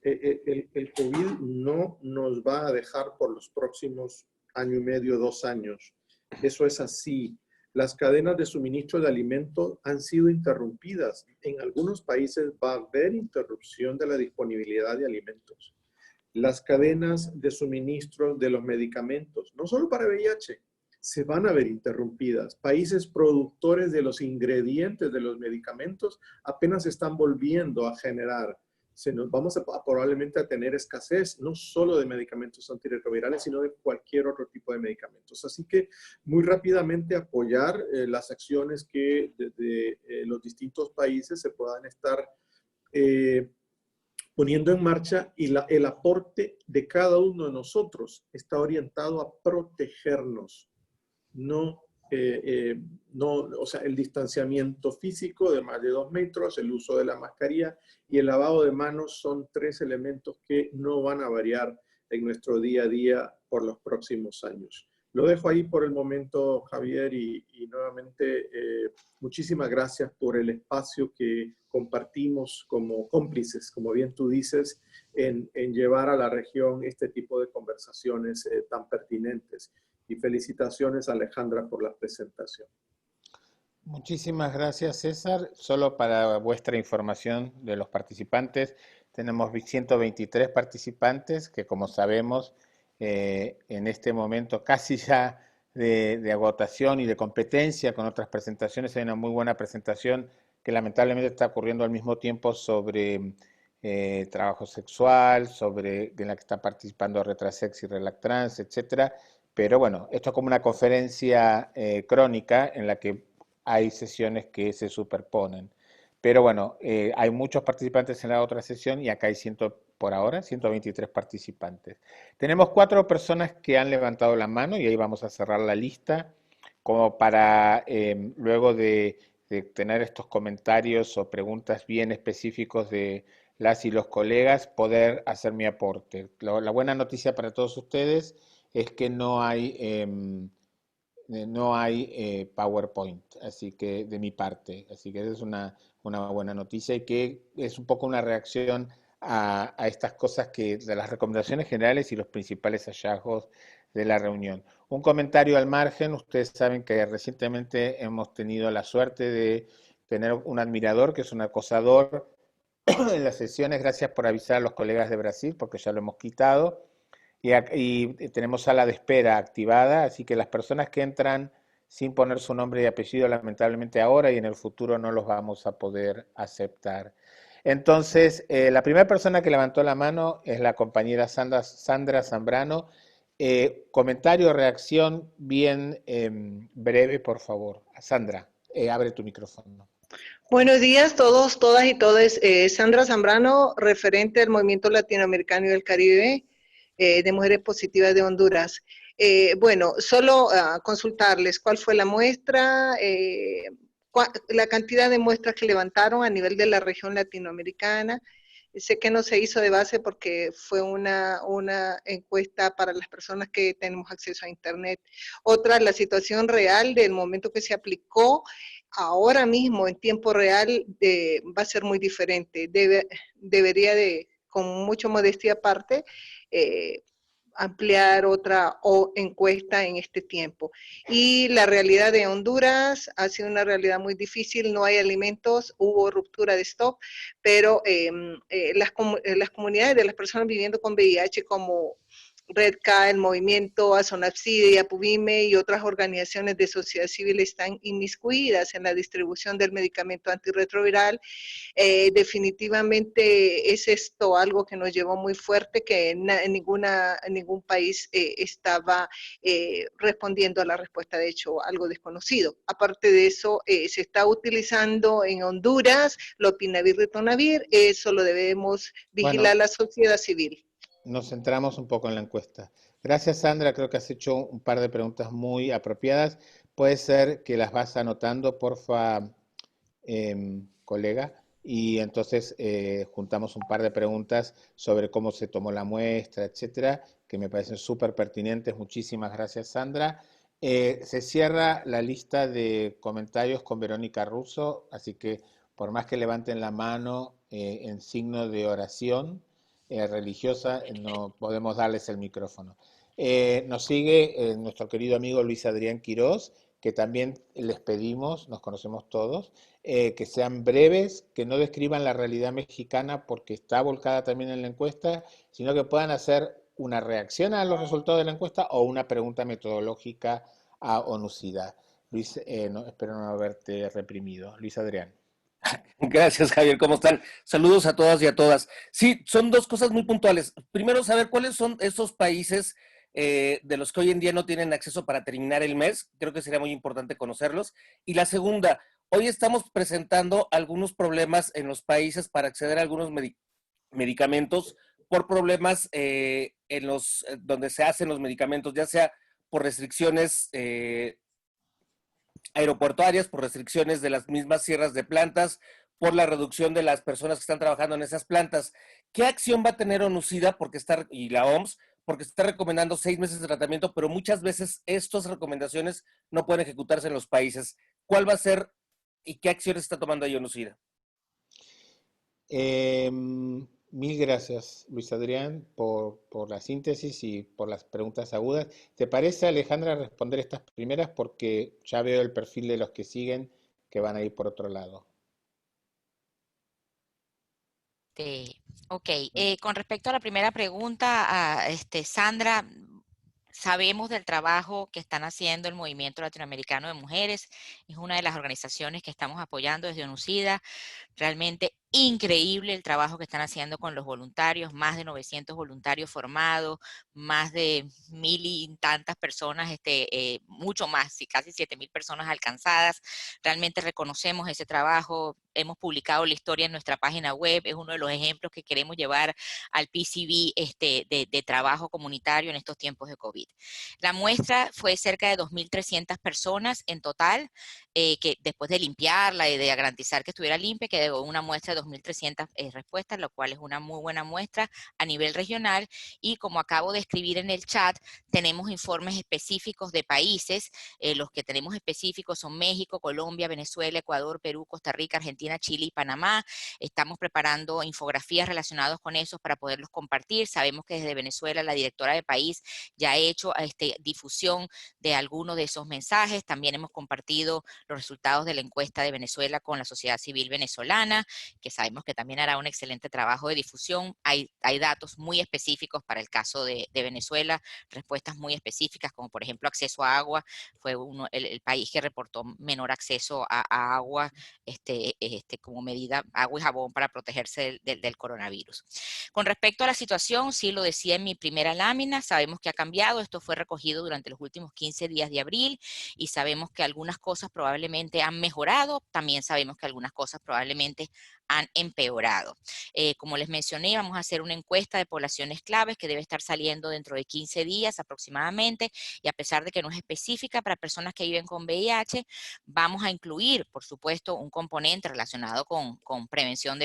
el COVID no nos va a dejar por los próximos año y medio, 2 años. Eso es así. Las cadenas de suministro de alimentos han sido interrumpidas. En algunos países va a haber interrupción de la disponibilidad de alimentos. Las cadenas de suministro de los medicamentos, no solo para VIH, se van a ver interrumpidas. Países productores de los ingredientes de los medicamentos apenas están volviendo a generar. Vamos probablemente a tener escasez, no solo de medicamentos antirretrovirales, sino de cualquier otro tipo de medicamentos. Así que muy rápidamente apoyar las acciones que desde los distintos países se puedan estar poniendo en marcha, y el aporte de cada uno de nosotros está orientado a protegernos. O sea, el distanciamiento físico de más de 2 metros, el uso de la mascarilla y el lavado de manos son 3 elementos que no van a variar en nuestro día a día por los próximos años. Lo dejo ahí por el momento, Javier, y nuevamente muchísimas gracias por el espacio que compartimos como cómplices, como bien tú dices, en llevar a la región este tipo de conversaciones tan pertinentes. Y felicitaciones, Alejandra, por la presentación. Muchísimas gracias, César. Solo para vuestra información de los participantes, tenemos 123 participantes que, como sabemos, en este momento casi ya de agotación y de competencia con otras presentaciones. Hay una muy buena presentación que lamentablemente está ocurriendo al mismo tiempo sobre trabajo sexual, en la que está participando Retrasex y Relactrans, etcétera. Pero bueno, esto es como una conferencia crónica en la que hay sesiones que se superponen. Pero bueno, hay muchos participantes en la otra sesión y acá hay por ahora 123 participantes. Tenemos 4 personas que han levantado la mano y ahí vamos a cerrar la lista como para luego de tener estos comentarios o preguntas bien específicos de las y los colegas, poder hacer mi aporte. La buena noticia para todos ustedes es que no hay PowerPoint, así que de mi parte, así que esa es una buena noticia y que es un poco una reacción a estas cosas de las recomendaciones generales y los principales hallazgos de la reunión. Un comentario al margen, ustedes saben que recientemente hemos tenido la suerte de tener un admirador que es un acosador en las sesiones, gracias por avisar a los colegas de Brasil, porque ya lo hemos quitado. Y tenemos sala de espera activada, así que las personas que entran sin poner su nombre y apellido, lamentablemente ahora y en el futuro no los vamos a poder aceptar. Entonces, la primera persona que levantó la mano es la compañera Sandra Zambrano. Comentario, reacción bien breve, por favor. Sandra, abre tu micrófono. Buenos días todos, todas y todes. Sandra Zambrano, referente del Movimiento Latinoamericano y del Caribe de Mujeres Positivas de Honduras. Bueno, solo consultarles cuál fue la muestra, la cantidad de muestras que levantaron a nivel de la región latinoamericana. Sé que no se hizo de base porque fue una encuesta para las personas que tenemos acceso a Internet. Otra, la situación real del momento que se aplicó. Ahora mismo, en tiempo real, va a ser muy diferente. Debería de, con mucha modestia aparte, ampliar otra encuesta en este tiempo. Y la realidad de Honduras ha sido una realidad muy difícil, no hay alimentos, hubo ruptura de stock, pero las comunidades de las personas viviendo con VIH como REDCA, el movimiento Azonapside, Apuvime y otras organizaciones de sociedad civil están inmiscuidas en la distribución del medicamento antirretroviral. Definitivamente es esto algo que nos llevó muy fuerte, que en ningún país estaba respondiendo a la respuesta, de hecho, algo desconocido. Aparte de eso, se está utilizando en Honduras lopinavir, ritonavir, eso lo debemos vigilar la sociedad civil. Nos centramos un poco en la encuesta. Gracias, Sandra. Creo que has hecho un par de preguntas muy apropiadas. Puede ser que las vas anotando, porfa, colega. Y entonces juntamos un par de preguntas sobre cómo se tomó la muestra, etcétera, que me parecen súper pertinentes. Muchísimas gracias, Sandra. Se cierra la lista de comentarios con Verónica Russo, así que por más que levanten la mano en signo de oración religiosa, no podemos darles el micrófono. Nos sigue nuestro querido amigo Luis Adrián Quirós, que también les pedimos, nos conocemos todos, que sean breves, que no describan la realidad mexicana porque está volcada también en la encuesta, sino que puedan hacer una reacción a los resultados de la encuesta o una pregunta metodológica a ONUCIDA. Luis, espero no haberte reprimido. Luis Adrián. Gracias, Javier. ¿Cómo están? Saludos a todas y a todas. Sí, son dos cosas muy puntuales. Primero, saber cuáles son esos países de los que hoy en día no tienen acceso para terminar el mes. Creo que sería muy importante conocerlos. Y la segunda, hoy estamos presentando algunos problemas en los países para acceder a algunos medicamentos por problemas donde se hacen los medicamentos, ya sea por restricciones aeroportuarias, por restricciones de las mismas sierras de plantas, por la reducción de las personas que están trabajando en esas plantas. ¿Qué acción va a tener ONUCIDA y la OMS porque se está recomendando 6 meses de tratamiento, pero muchas veces estas recomendaciones no pueden ejecutarse en los países. ¿Cuál va a ser y qué acciones está tomando IONUSIDA? Mil gracias, Luis Adrián, por la síntesis y por las preguntas agudas. ¿Te parece, Alejandra, responder estas primeras? Porque ya veo el perfil de los que siguen que van a ir por otro lado. Ok, con respecto a la primera pregunta, Sandra, sabemos del trabajo que están haciendo el Movimiento Latinoamericano de Mujeres. Es una de las organizaciones que estamos apoyando desde ONUCIDA. Realmente increíble el trabajo que están haciendo con los voluntarios, más de 900 voluntarios formados, más de 1000 y tantas personas, mucho más, casi 7000 personas alcanzadas. Realmente reconocemos ese trabajo, hemos publicado la historia en nuestra página web, es uno de los ejemplos que queremos llevar al PCV de trabajo comunitario en estos tiempos de COVID. La muestra fue cerca de 2300 personas en total, que después de limpiarla y de garantizar que estuviera limpia, quedó una muestra de 2300 respuestas, lo cual es una muy buena muestra a nivel regional. Y como acabo de escribir en el chat, tenemos informes específicos de países. Los que tenemos específicos son México, Colombia, Venezuela, Ecuador, Perú, Costa Rica, Argentina, Chile y Panamá. Estamos preparando infografías relacionadas con eso para poderlos compartir. Sabemos que desde Venezuela la directora de país ya ha hecho difusión de algunos de esos mensajes. También hemos compartido los resultados de la encuesta de Venezuela con la sociedad civil venezolana, que sabemos que también hará un excelente trabajo de difusión. Hay datos muy específicos para el caso de Venezuela, respuestas muy específicas, como por ejemplo acceso a agua. Fue el país que reportó menor acceso a agua como medida, agua y jabón para protegerse del coronavirus. Con respecto a la situación, sí lo decía en mi primera lámina, sabemos que ha cambiado. Esto fue recogido durante los últimos 15 días de abril y sabemos que algunas cosas probablemente han mejorado, también sabemos que algunas cosas probablemente han empeorado. Como les mencioné, vamos a hacer una encuesta de poblaciones claves que debe estar saliendo dentro de 15 días aproximadamente, y a pesar de que no es específica para personas que viven con VIH, vamos a incluir, por supuesto, un componente relacionado con prevención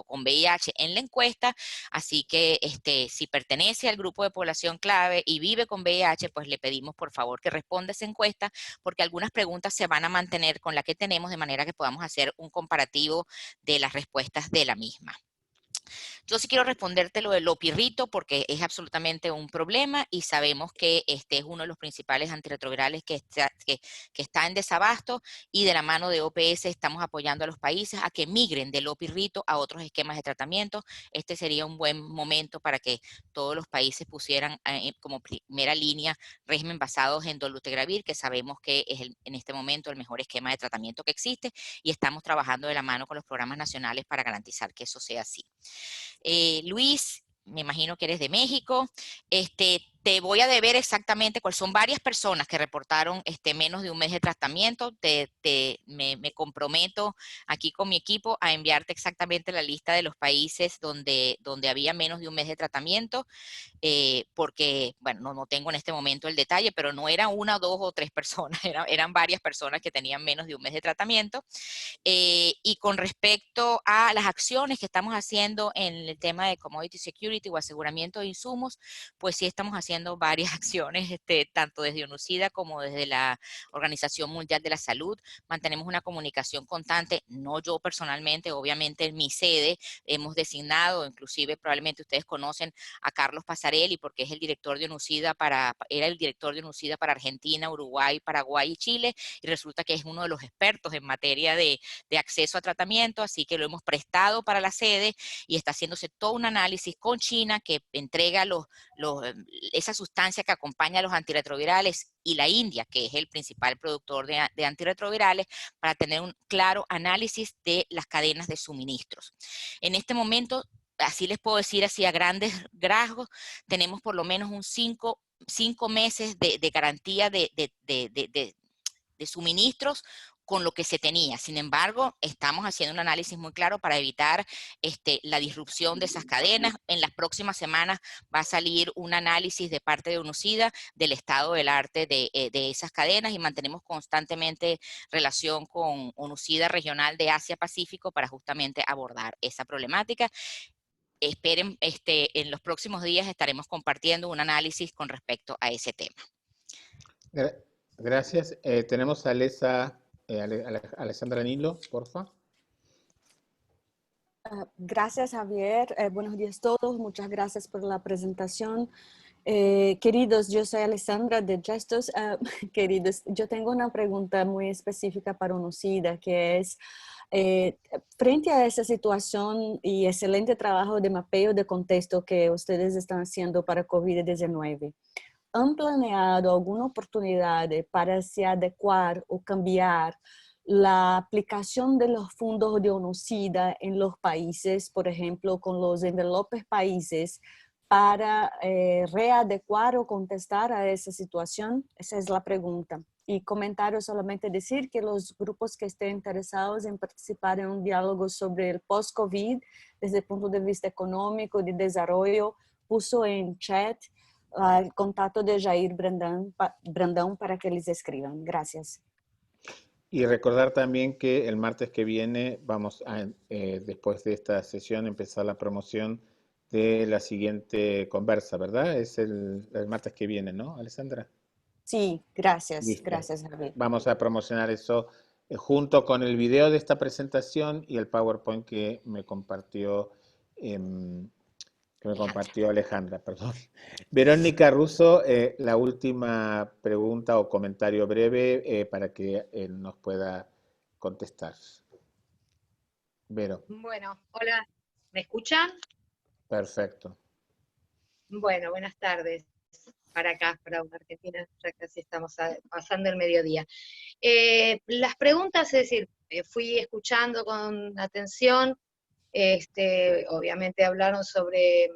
con VIH en la encuesta. Así que si pertenece al grupo de población clave y vive con VIH, pues le pedimos por favor que responda esa encuesta, porque algunas preguntas se van a mantener con la que tenemos, de manera que podamos hacer un comparativo de las respuestas de la misma. Yo sí quiero responderte lo del opirrito porque es absolutamente un problema y sabemos que este es uno de los principales antirretrovirales que está en desabasto, y de la mano de OPS estamos apoyando a los países a que migren del opirrito a otros esquemas de tratamiento. Este sería un buen momento para que todos los países pusieran como primera línea régimen basados en dolutegravir, que sabemos que es en este momento el mejor esquema de tratamiento que existe, y estamos trabajando de la mano con los programas nacionales para garantizar que eso sea así. Luis, me imagino que eres de México. Te voy a deber exactamente cuáles son varias personas que reportaron menos de un mes de tratamiento. Me comprometo aquí con mi equipo a enviarte exactamente la lista de los países donde había menos de un mes de tratamiento, porque, bueno, no tengo en este momento el detalle, pero no eran una, dos o tres personas, eran varias personas que tenían menos de un mes de tratamiento. Y con respecto a las acciones que estamos haciendo en el tema de commodity security o aseguramiento de insumos, pues sí estamos haciendo varias acciones, tanto desde ONUCIDA como desde la Organización Mundial de la Salud. Mantenemos una comunicación constante, no yo personalmente, obviamente en mi sede hemos designado, inclusive probablemente ustedes conocen a Carlos Pasarelli, porque es el director de ONUCIDA era el director de ONUCIDA para Argentina, Uruguay, Paraguay y Chile, y resulta que es uno de los expertos en materia de acceso a tratamiento, así que lo hemos prestado para la sede y está haciéndose todo un análisis con China que entrega esa sustancia que acompaña a los antirretrovirales, y la India, que es el principal productor de antirretrovirales, para tener un claro análisis de las cadenas de suministros. En este momento, así les puedo decir, así a grandes rasgos, tenemos por lo menos un 5 meses de garantía de suministros con lo que se tenía. Sin embargo, estamos haciendo un análisis muy claro para evitar la disrupción de esas cadenas. En las próximas semanas va a salir un análisis de parte de ONUCIDA del estado del arte de esas cadenas, y mantenemos constantemente relación con ONUCIDA regional de Asia-Pacífico para justamente abordar esa problemática. esperen, en los próximos días estaremos compartiendo un análisis con respecto a ese tema. Gracias. Tenemos a Alessandra Nilo, porfa. Gracias, Javier. Buenos días a todos. Muchas gracias por la presentación. Queridos, yo soy Alessandra de Gestos. Queridos, yo tengo una pregunta muy específica para UNOCIDA, que es, frente a esa situación y excelente trabajo de mapeo de contexto que ustedes están haciendo para COVID-19, ¿han planeado alguna oportunidad para se adecuar o cambiar la aplicación de los fondos de UNOCIDA en los países, por ejemplo, con los envelopes países, para readecuar o contestar a esa situación? Esa es la pregunta. Y comentario solamente decir que los grupos que estén interesados en participar en un diálogo sobre el post-COVID desde el punto de vista económico y de desarrollo, puso en chat el contacto de Jair Brandão para que les escriban. Gracias. Y recordar también que el martes que viene vamos a, después de esta sesión, empezar la promoción de la siguiente conversa, ¿verdad? Es el martes que viene, ¿no, Alessandra? Sí, gracias. Listo. Gracias, Javier. Vamos a promocionar eso junto con el video de esta presentación y el PowerPoint que me compartió Alejandra, perdón. Verónica Russo, la última pregunta o comentario breve para que nos pueda contestar. Vero. Bueno, hola, ¿me escuchan? Perfecto. Bueno, buenas tardes para acá, para Argentina, ya casi estamos pasando el mediodía. Las preguntas, es decir, fui escuchando con atención, obviamente hablaron sobre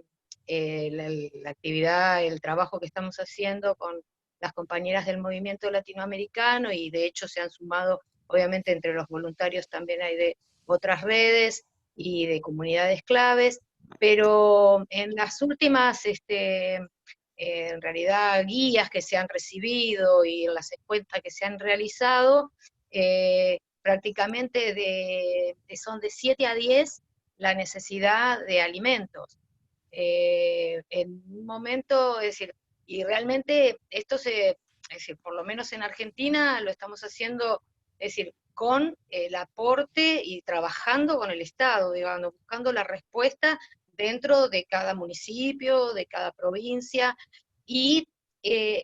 la actividad, el trabajo que estamos haciendo con las compañeras del movimiento latinoamericano, y de hecho se han sumado, obviamente entre los voluntarios también hay de otras redes y de comunidades claves, pero en las últimas, en realidad, guías que se han recibido y en las encuestas que se han realizado, prácticamente son de 7 a 10 la necesidad de alimentos. En un momento, es decir, y realmente esto es decir, por lo menos en Argentina lo estamos haciendo, es decir, con el aporte y trabajando con el Estado, digamos, buscando la respuesta dentro de cada municipio, de cada provincia, y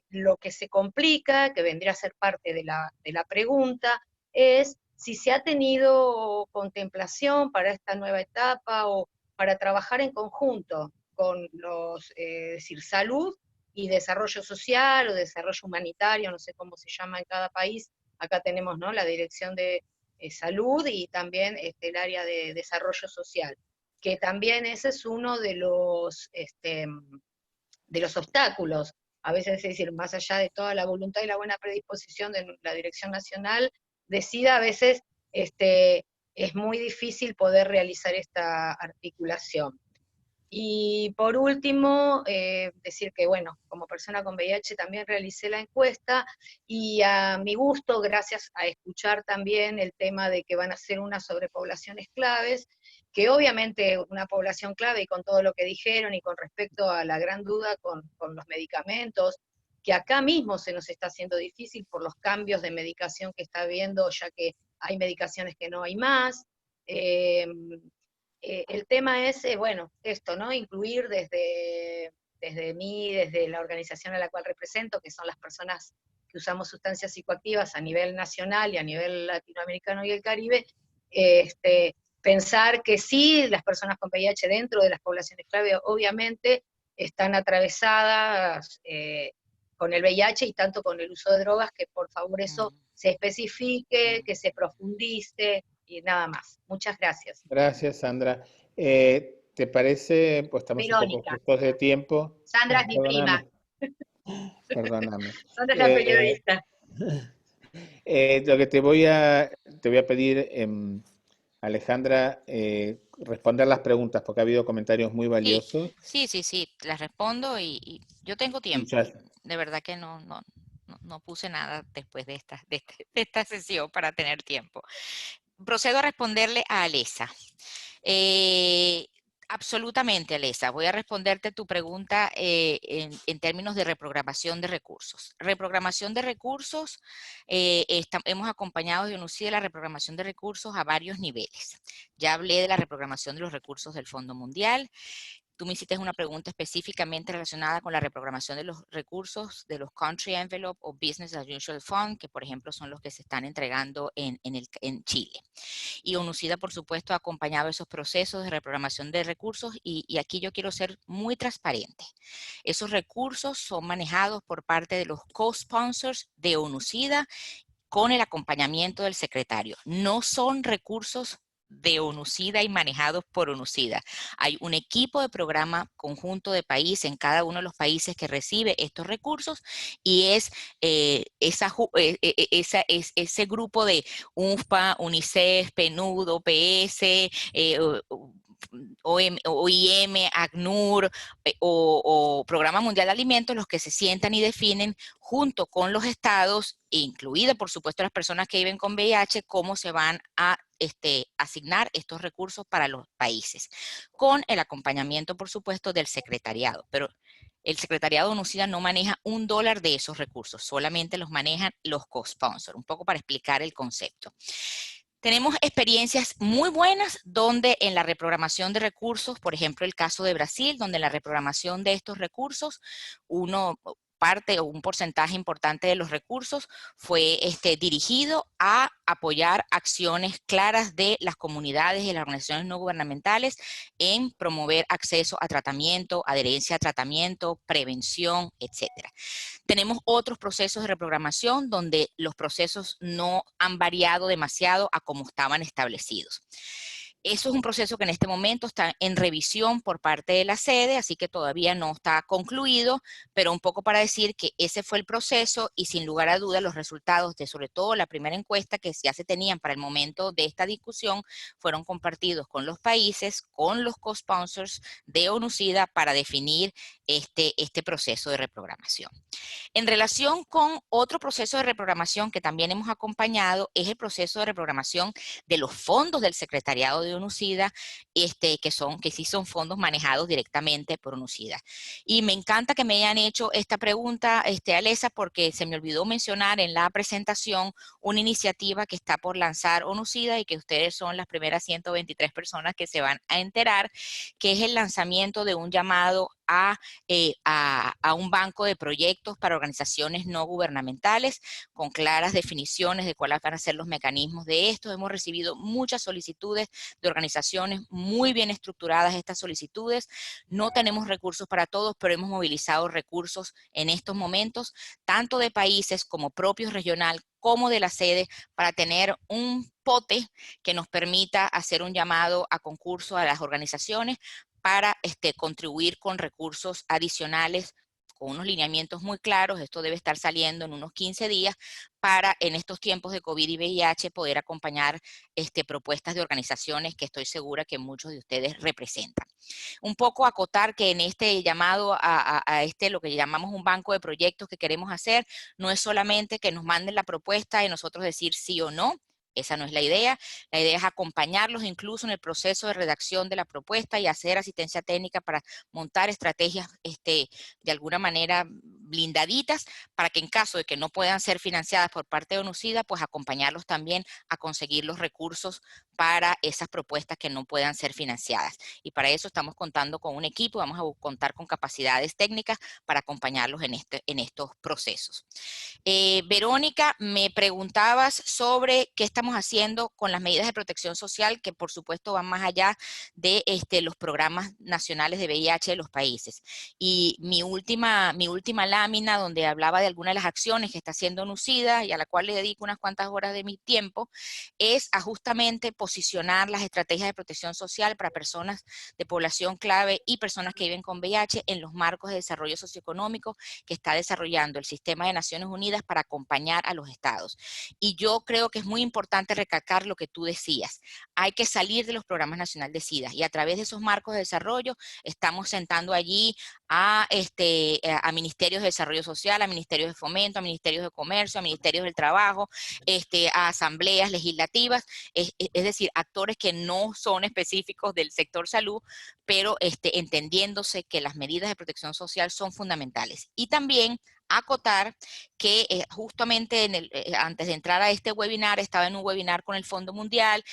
lo que se complica, que vendría a ser parte de la pregunta, es si se ha tenido contemplación para esta nueva etapa o para trabajar en conjunto con los, es decir, salud y desarrollo social o desarrollo humanitario, no sé cómo se llama en cada país. Acá tenemos, ¿no?, la Dirección de Salud y también el área de desarrollo social, que también ese es uno de los obstáculos. A veces, es decir, más allá de toda la voluntad y la buena predisposición de la Dirección Nacional, decida, a veces es muy difícil poder realizar esta articulación. Y por último, decir que, bueno, como persona con VIH también realicé la encuesta, y a mi gusto, gracias a escuchar también el tema de que van a ser unas sobrepoblaciones claves, que obviamente una población clave, y con todo lo que dijeron, y con respecto a la gran duda con los medicamentos, que acá mismo se nos está haciendo difícil por los cambios de medicación que está habiendo, ya que hay medicaciones que no hay más. El tema es, bueno, esto, ¿no? Incluir desde mí, desde la organización a la cual represento, que son las personas que usamos sustancias psicoactivas a nivel nacional y a nivel latinoamericano y el Caribe, pensar que sí, las personas con VIH dentro de las poblaciones clave obviamente están atravesadas con el VIH y tanto con el uso de drogas, que por favor eso se especifique, que se profundice, y nada más. Muchas gracias. Gracias, Sandra. ¿Te parece? Pues estamos Verónica. un poco justos de tiempo. Sandra es mi prima. Perdóname. Sandra es la periodista. Lo que te voy a pedir, Alejandra, responder las preguntas, porque ha habido comentarios muy valiosos. Sí, las respondo y yo tengo tiempo. De verdad que no puse nada después de esta sesión para tener tiempo. Procedo a responderle a Alesa. Absolutamente, Alesa. Voy a responderte tu pregunta en términos de reprogramación de recursos. Reprogramación de recursos, hemos acompañado de UNUCID la reprogramación de recursos a varios niveles. Ya hablé de la reprogramación de los recursos del Fondo Mundial. Tú me hiciste una pregunta específicamente relacionada con la reprogramación de los recursos de los Country Envelope o Business as Usual Fund, que por ejemplo son los que se están entregando en Chile. Y UNUCID, por supuesto, ha acompañado esos procesos de reprogramación de recursos y aquí yo quiero ser muy transparente. Esos recursos son manejados por parte de los co-sponsors de UNUCID con el acompañamiento del secretario. No son recursos de UNUCID y manejados por UNUCID. Hay un equipo de programa conjunto de país en cada uno de los países que recibe estos recursos y es ese grupo de UNFPA, UNICEF, PNUD, OPS, OIM, ACNUR o Programa Mundial de Alimentos los que se sientan y definen junto con los estados, incluidas por supuesto las personas que viven con VIH, cómo se van a asignar estos recursos para los países, con el acompañamiento por supuesto del secretariado, pero el secretariado de UNUCID no maneja $1 de esos recursos, solamente los manejan los co-sponsors, un poco para explicar el concepto. Tenemos experiencias muy buenas donde en la reprogramación de recursos, por ejemplo el caso de Brasil, donde en la reprogramación de estos recursos, parte o un porcentaje importante de los recursos fue dirigido a apoyar acciones claras de las comunidades y las organizaciones no gubernamentales en promover acceso a tratamiento, adherencia a tratamiento, prevención, etc. Tenemos otros procesos de reprogramación donde los procesos no han variado demasiado a como estaban establecidos. Eso es un proceso que en este momento está en revisión por parte de la sede, así que todavía no está concluido, pero un poco para decir que ese fue el proceso y sin lugar a dudas los resultados de sobre todo la primera encuesta que ya se tenían para el momento de esta discusión fueron compartidos con los países, con los co-sponsors de UNUCID para definir este proceso de reprogramación. En relación con otro proceso de reprogramación que también hemos acompañado es el proceso de reprogramación de los fondos del secretariado de UNUCID, que sí son fondos manejados directamente por UNUCID. Y me encanta que me hayan hecho esta pregunta, Alesa, porque se me olvidó mencionar en la presentación una iniciativa que está por lanzar UNUCID y que ustedes son las primeras 123 personas que se van a enterar, que es el lanzamiento de un llamado a un banco de proyectos para organizaciones no gubernamentales con claras definiciones de cuáles van a ser los mecanismos de esto. Hemos recibido muchas solicitudes de organizaciones muy bien estructuradas estas solicitudes. No tenemos recursos para todos, pero hemos movilizado recursos en estos momentos, tanto de países como propios regional, como de la sede, para tener un pote que nos permita hacer un llamado a concurso a las organizaciones para contribuir con recursos adicionales, con unos lineamientos muy claros. Esto debe estar saliendo en unos 15 días para en estos tiempos de COVID y VIH poder acompañar propuestas de organizaciones que estoy segura que muchos de ustedes representan. Un poco acotar que en este llamado a lo que llamamos un banco de proyectos que queremos hacer, no es solamente que nos manden la propuesta y nosotros decir sí o no. Esa no es la idea es acompañarlos incluso en el proceso de redacción de la propuesta y hacer asistencia técnica para montar estrategias de alguna manera blindaditas para que en caso de que no puedan ser financiadas por parte de UNUCID, pues acompañarlos también a conseguir los recursos para esas propuestas que no puedan ser financiadas. Y para eso estamos contando con un equipo, vamos a contar con capacidades técnicas para acompañarlos en estos procesos. Verónica, me preguntabas sobre qué estamos haciendo con las medidas de protección social, que por supuesto van más allá de los programas nacionales de VIH de los países. Y mi última lámina, donde hablaba de algunas de las acciones que está haciendo UNUCID y a la cual le dedico unas cuantas horas de mi tiempo, es a justamente posicionar las estrategias de protección social para personas de población clave y personas que viven con VIH en los marcos de desarrollo socioeconómico que está desarrollando el sistema de Naciones Unidas para acompañar a los estados. Y yo creo que es muy importante importante recalcar lo que tú decías. Hay que salir de los programas nacionales de SIDA y a través de esos marcos de desarrollo estamos sentando allí a Ministerios de Desarrollo Social, a Ministerios de Fomento, a Ministerios de Comercio, a Ministerios del Trabajo, a asambleas legislativas, es decir, actores que no son específicos del sector salud, pero entendiéndose que las medidas de protección social son fundamentales. Y también acotar que justamente antes de entrar a este webinar, estaba en un webinar con el Fondo Mundial.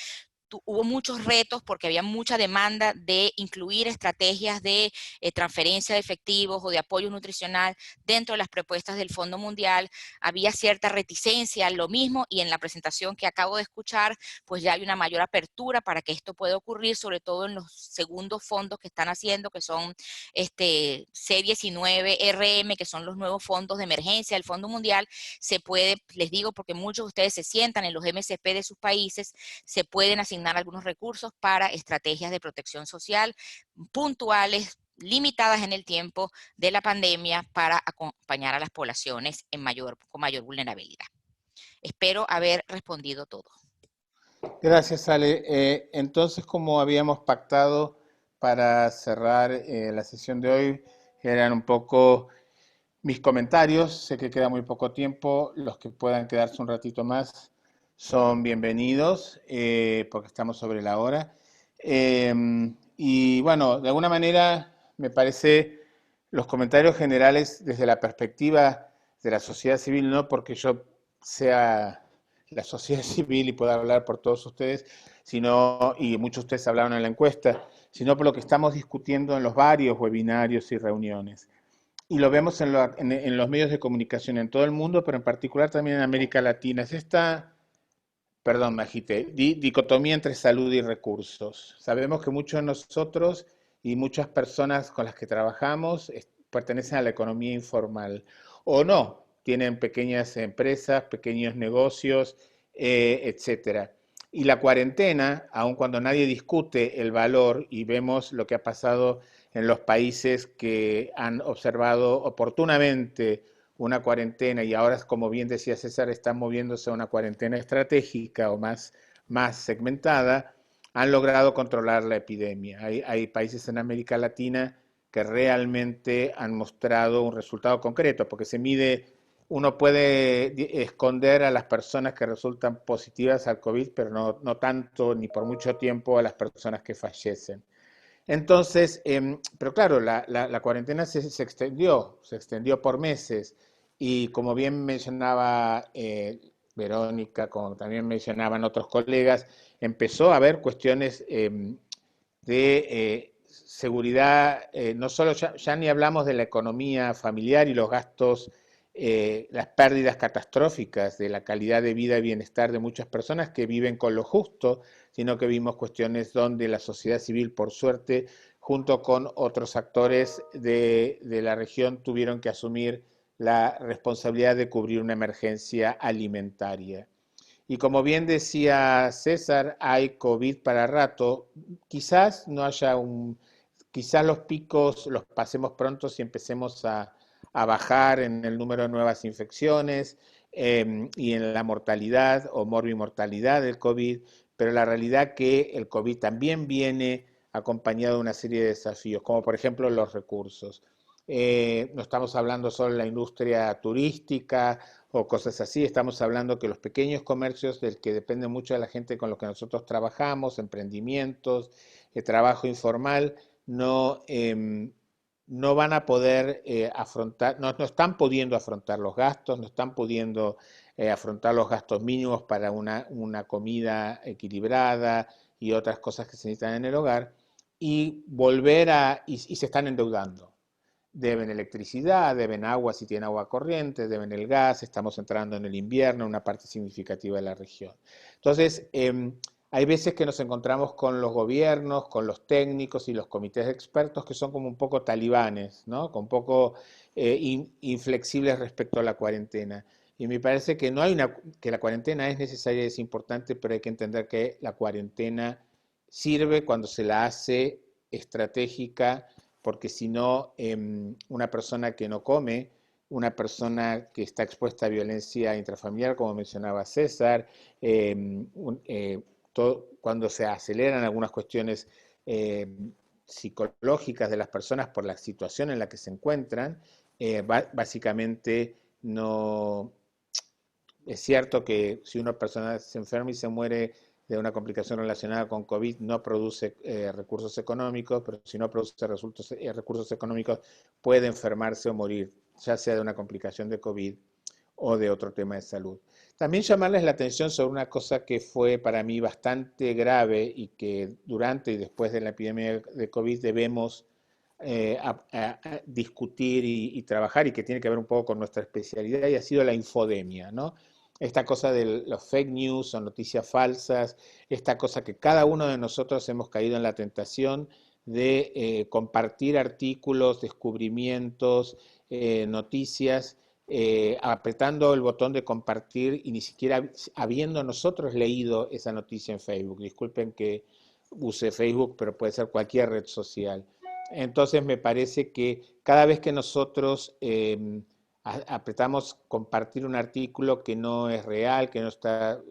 Hubo muchos retos porque había mucha demanda de incluir estrategias de transferencia de efectivos o de apoyo nutricional dentro de las propuestas del Fondo Mundial. Había cierta reticencia a lo mismo y en la presentación que acabo de escuchar, pues ya hay una mayor apertura para que esto pueda ocurrir, sobre todo en los segundos fondos que están haciendo, que son C19, RM, que son los nuevos fondos de emergencia del Fondo Mundial. Se puede, les digo, porque muchos de ustedes se sientan en los MSP de sus países, se pueden asignar algunos recursos para estrategias de protección social puntuales, limitadas en el tiempo de la pandemia para acompañar a las poblaciones con mayor vulnerabilidad. Espero haber respondido todo. Gracias, Ale. Entonces, como habíamos pactado para cerrar la sesión de hoy, eran un poco mis comentarios. Sé que queda muy poco tiempo. Los que puedan quedarse un ratito más son bienvenidos, porque estamos sobre la hora. Y bueno, de alguna manera me parece los comentarios generales desde la perspectiva de la sociedad civil, no porque yo sea la sociedad civil y pueda hablar por todos ustedes, sino, y muchos de ustedes hablaron en la encuesta, sino por lo que estamos discutiendo en los varios webinarios y reuniones. Y lo vemos en los medios de comunicación en todo el mundo, pero en particular también en América Latina. Es esta... Perdón, me agité. Dicotomía entre salud y recursos. Sabemos que muchos de nosotros y muchas personas con las que trabajamos pertenecen a la economía informal o no, tienen pequeñas empresas, pequeños negocios, etcétera. Y la cuarentena, aun cuando nadie discute el valor y vemos lo que ha pasado en los países que han observado oportunamente una cuarentena y ahora, como bien decía César, están moviéndose a una cuarentena estratégica o más segmentada, han logrado controlar la epidemia. Hay países en América Latina que realmente han mostrado un resultado concreto, porque se mide, uno puede esconder a las personas que resultan positivas al COVID, pero no tanto ni por mucho tiempo a las personas que fallecen. Entonces, pero claro, la cuarentena se extendió por meses. Y como bien mencionaba Verónica, como también mencionaban otros colegas, empezó a haber cuestiones de seguridad, no solo, ya ni hablamos de la economía familiar y los gastos, las pérdidas catastróficas de la calidad de vida y bienestar de muchas personas que viven con lo justo, sino que vimos cuestiones donde la sociedad civil, por suerte, junto con otros actores de la región, tuvieron que asumir la responsabilidad de cubrir una emergencia alimentaria. Y como bien decía César, hay COVID para rato. Quizás no haya quizás los picos los pasemos pronto si empecemos a bajar en el número de nuevas infecciones y en la mortalidad o morbimortalidad del COVID, pero la realidad que el COVID también viene acompañado de una serie de desafíos, como por ejemplo los recursos. No estamos hablando solo de la industria turística o cosas así, estamos hablando que los pequeños comercios del que depende mucho de la gente con los que nosotros trabajamos, emprendimientos, trabajo informal, no van a poder afrontar, no están pudiendo afrontar los gastos, no están pudiendo afrontar los gastos mínimos para una comida equilibrada y otras cosas que se necesitan en el hogar, y y se están endeudando. Deben electricidad, deben agua si tienen agua corriente, deben el gas, estamos entrando en el invierno, una parte significativa de la región. Entonces, hay veces que nos encontramos con los gobiernos, con los técnicos y los comités de expertos que son como un poco talibanes, ¿no? Un poco inflexibles respecto a la cuarentena. Y me parece que que la cuarentena es necesaria y es importante, pero hay que entender que la cuarentena sirve cuando se la hace estratégica, porque si no, una persona que no come una persona que está expuesta a violencia intrafamiliar, como mencionaba César, cuando se aceleran algunas cuestiones psicológicas de las personas por la situación en la que se encuentran, básicamente no... Es cierto que si una persona se enferma y se muere de una complicación relacionada con COVID, no produce recursos económicos, pero si no produce recursos económicos, puede enfermarse o morir, ya sea de una complicación de COVID o de otro tema de salud. También llamarles la atención sobre una cosa que fue para mí bastante grave y que durante y después de la epidemia de COVID debemos a discutir y trabajar, y que tiene que ver un poco con nuestra especialidad, y ha sido la infodemia, ¿no? Esta cosa de los fake news o noticias falsas, esta cosa que cada uno de nosotros hemos caído en la tentación de compartir artículos, descubrimientos, noticias, apretando el botón de compartir y ni siquiera habiendo nosotros leído esa noticia en Facebook. Disculpen que use Facebook, pero puede ser cualquier red social. Entonces me parece que cada vez que nosotros apretamos compartir un artículo que no es real, que no está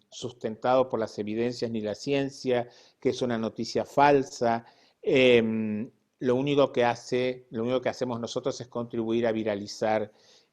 sustentado por las evidencias ni la ciencia, que es una noticia falsa, lo único que hacemos nosotros es contribuir a viralizar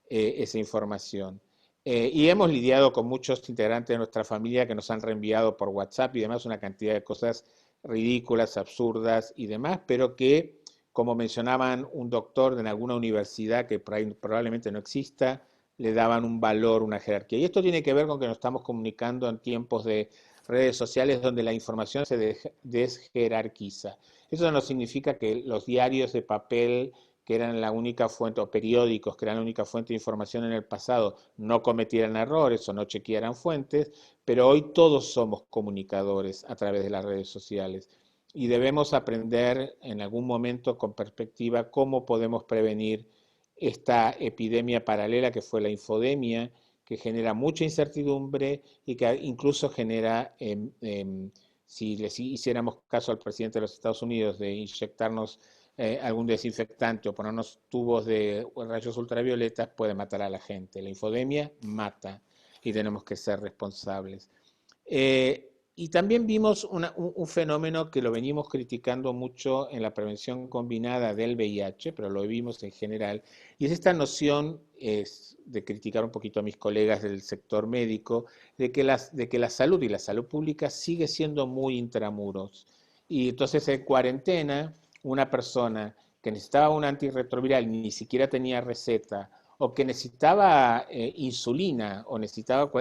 esa información. Y hemos lidiado con muchos integrantes de nuestra familia que nos han reenviado por WhatsApp y demás una cantidad de cosas ridículas, absurdas y demás, pero que, como mencionaban un doctor en alguna universidad que por ahí probablemente no exista, le daban un valor, una jerarquía. Y esto tiene que ver con que nos estamos comunicando en tiempos de redes sociales donde la información se desjerarquiza. Eso no significa que los diarios de papel, que eran la única fuente, o periódicos, que eran la única fuente de información en el pasado, no cometieran errores o no chequearan fuentes, pero hoy todos somos comunicadores a través de las redes sociales y debemos aprender en algún momento con perspectiva cómo podemos prevenir esta epidemia paralela que fue la infodemia, que genera mucha incertidumbre y que incluso genera, si le hiciéramos caso al presidente de los Estados Unidos de inyectarnos algún desinfectante o ponernos tubos de rayos ultravioletas, puede matar a la gente. La infodemia mata y tenemos que ser responsables. Y también vimos un fenómeno que lo venimos criticando mucho en la prevención combinada del VIH, pero lo vimos en general, y es esta noción de criticar un poquito a mis colegas del sector médico, de que la salud y la salud pública sigue siendo muy intramuros. Y entonces en cuarentena, una persona que necesitaba un antirretroviral ni siquiera tenía receta, o que necesitaba insulina, o necesitaba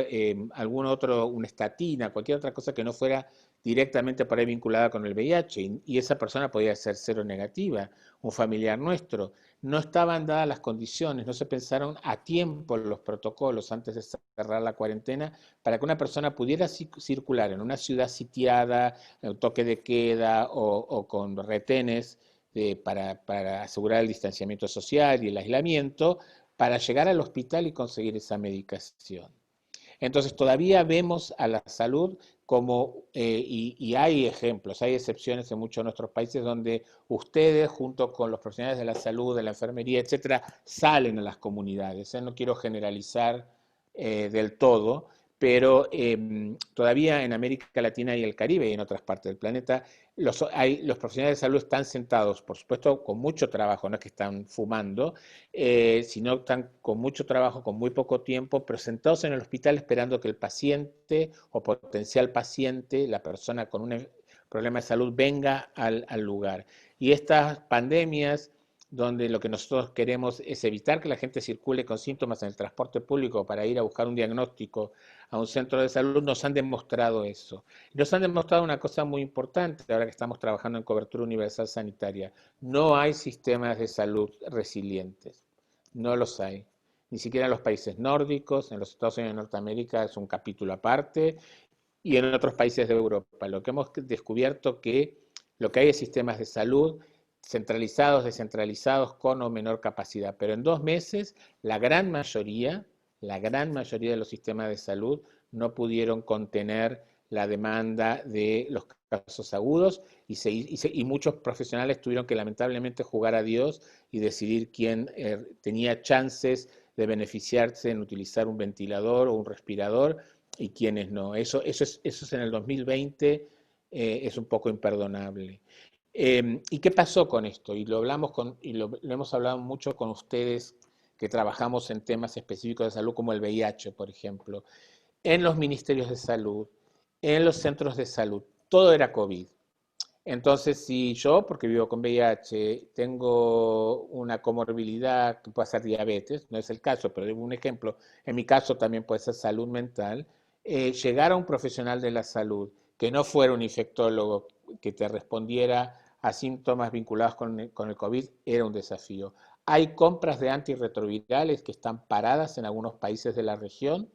algún otro, una estatina, cualquier otra cosa que no fuera directamente por ahí vinculada con el VIH, y esa persona podía ser cero negativa, un familiar nuestro. No estaban dadas las condiciones, no se pensaron a tiempo los protocolos antes de cerrar la cuarentena para que una persona pudiera circular en una ciudad sitiada, toque de queda o con retenes para asegurar el distanciamiento social y el aislamiento, para llegar al hospital y conseguir esa medicación. Entonces todavía vemos a la salud como, y hay ejemplos, hay excepciones en muchos de nuestros países donde ustedes, junto con los profesionales de la salud, de la enfermería, etcétera, salen a las comunidades. No quiero generalizar del todo, pero todavía en América Latina y el Caribe y en otras partes del planeta, los profesionales de salud están sentados, por supuesto, con mucho trabajo, no es que están fumando, sino están con mucho trabajo, con muy poco tiempo, pero sentados en el hospital esperando que el paciente o potencial paciente, la persona con un problema de salud, venga al lugar. Y estas pandemias, donde lo que nosotros queremos es evitar que la gente circule con síntomas en el transporte público para ir a buscar un diagnóstico a un centro de salud, nos han demostrado eso. Nos han demostrado una cosa muy importante ahora que estamos trabajando en cobertura universal sanitaria. No hay sistemas de salud resilientes. No los hay. Ni siquiera en los países nórdicos, en los Estados Unidos de Norteamérica es un capítulo aparte, y en otros países de Europa. Lo que hemos descubierto que lo que hay es sistemas de salud centralizados, descentralizados, con o menor capacidad. Pero en 2 meses, la gran mayoría de los sistemas de salud no pudieron contener la demanda de los casos agudos y muchos profesionales tuvieron que lamentablemente jugar a Dios y decidir quién tenía chances de beneficiarse en utilizar un ventilador o un respirador y quiénes no. Eso es en el 2020, es un poco imperdonable. ¿Y qué pasó con esto? Y lo hemos hablado mucho con ustedes que trabajamos en temas específicos de salud como el VIH, por ejemplo, en los ministerios de salud, en los centros de salud, todo era COVID. Entonces, si yo, porque vivo con VIH, tengo una comorbilidad que puede ser diabetes, no es el caso, pero un ejemplo, en mi caso también puede ser salud mental, llegar a un profesional de la salud que no fuera un infectólogo, que te respondiera a síntomas vinculados con el COVID, era un desafío. Hay compras de antirretrovirales que están paradas en algunos países de la región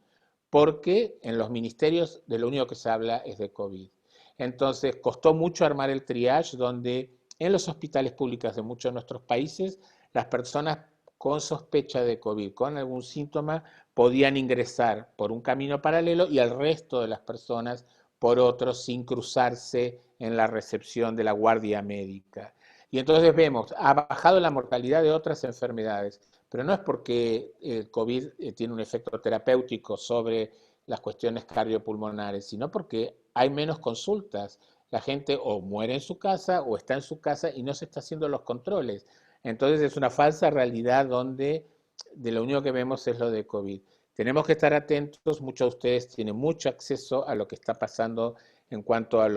porque en los ministerios de lo único que se habla es de COVID. Entonces, costó mucho armar el triage donde en los hospitales públicos de muchos de nuestros países, las personas con sospecha de COVID, con algún síntoma, podían ingresar por un camino paralelo y el resto de las personas por otro sin cruzarse en la recepción de la guardia médica. Y entonces vemos, ha bajado la mortalidad de otras enfermedades, pero no es porque el COVID tiene un efecto terapéutico sobre las cuestiones cardiopulmonares, sino porque hay menos consultas. La gente o muere en su casa o está en su casa y no se está haciendo los controles. Entonces es una falsa realidad donde de lo único que vemos es lo de COVID. Tenemos que estar atentos, muchos de ustedes tienen mucho acceso a lo que está pasando en cuanto a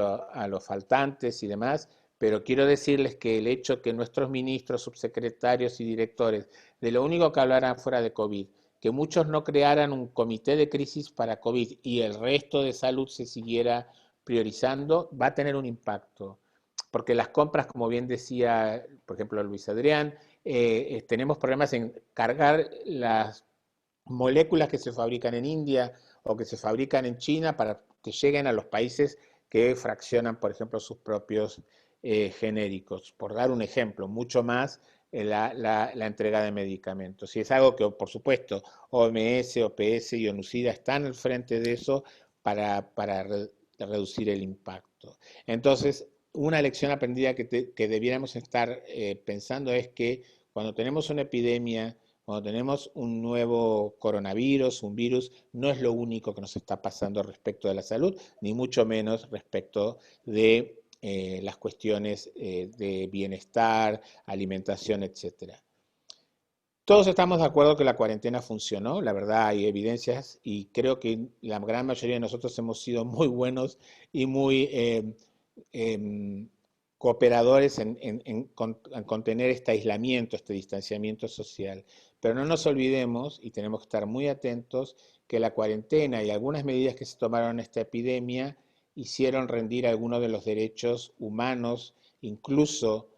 los faltantes y demás, pero quiero decirles que el hecho que nuestros ministros, subsecretarios y directores de lo único que hablaran fuera de COVID, que muchos no crearan un comité de crisis para COVID y el resto de salud se siguiera priorizando, va a tener un impacto. Porque las compras, como bien decía, por ejemplo, Luis Adrián, tenemos problemas en cargar las moléculas que se fabrican en India o que se fabrican en China para que lleguen a los países que fraccionan, por ejemplo, sus propios genéricos. Por dar un ejemplo, mucho más la entrega de medicamentos. Y es algo que, por supuesto, OMS, OPS y ONUCIDA están al frente de eso para reducir el impacto. Entonces, una lección aprendida que debiéramos estar pensando es que cuando tenemos una epidemia, cuando tenemos un nuevo coronavirus, un virus, no es lo único que nos está pasando respecto de la salud, ni mucho menos respecto de las cuestiones de bienestar, alimentación, etc. Todos estamos de acuerdo que la cuarentena funcionó, la verdad hay evidencias y creo que la gran mayoría de nosotros hemos sido muy buenos y muy cooperadores en contener este aislamiento, este distanciamiento social. Pero no nos olvidemos, y tenemos que estar muy atentos, que la cuarentena y algunas medidas que se tomaron en esta epidemia hicieron rendir algunos de los derechos humanos, incluso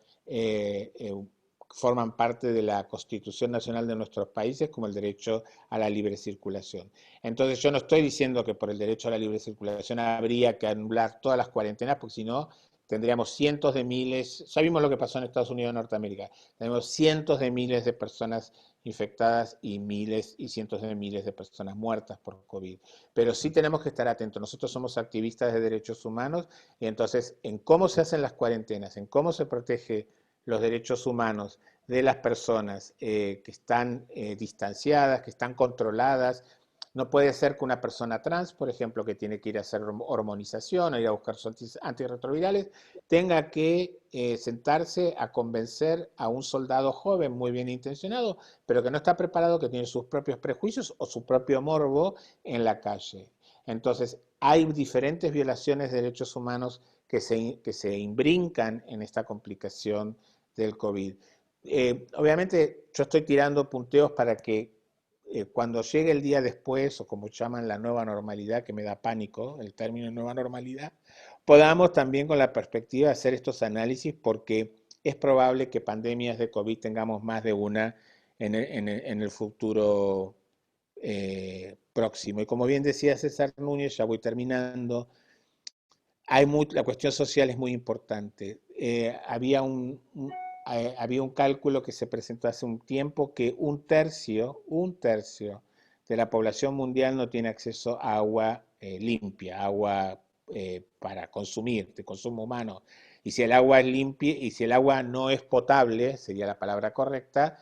forman parte de la Constitución Nacional de nuestros países, como el derecho a la libre circulación. Entonces yo no estoy diciendo que por el derecho a la libre circulación habría que anular todas las cuarentenas, porque si no tendríamos cientos de miles, ya vimos lo que pasó en Estados Unidos y Norteamérica, tenemos cientos de miles de personas infectadas y miles y cientos de miles de personas muertas por COVID. Pero sí tenemos que estar atentos. Nosotros somos activistas de derechos humanos y entonces en cómo se hacen las cuarentenas, en cómo se protege los derechos humanos de las personas que están distanciadas, que están controladas. No puede ser que una persona trans, por ejemplo, que tiene que ir a hacer hormonización, a ir a buscar sus antirretrovirales, tenga que sentarse a convencer a un soldado joven muy bien intencionado, pero que no está preparado, que tiene sus propios prejuicios o su propio morbo en la calle. Entonces, hay diferentes violaciones de derechos humanos que se imbrincan en esta complicación del COVID. Obviamente, yo estoy tirando punteos para que cuando llegue el día después, o como llaman la nueva normalidad, que me da pánico el término nueva normalidad, podamos también con la perspectiva de hacer estos análisis, porque es probable que pandemias de COVID tengamos más de una en el futuro próximo. Y como bien decía César Núñez, ya voy terminando, la cuestión social es muy importante. Había un cálculo que se presentó hace un tiempo que un tercio de la población mundial no tiene acceso a agua limpia, agua para consumir, de consumo humano. Y si el agua es limpia, y si el agua no es potable, sería la palabra correcta,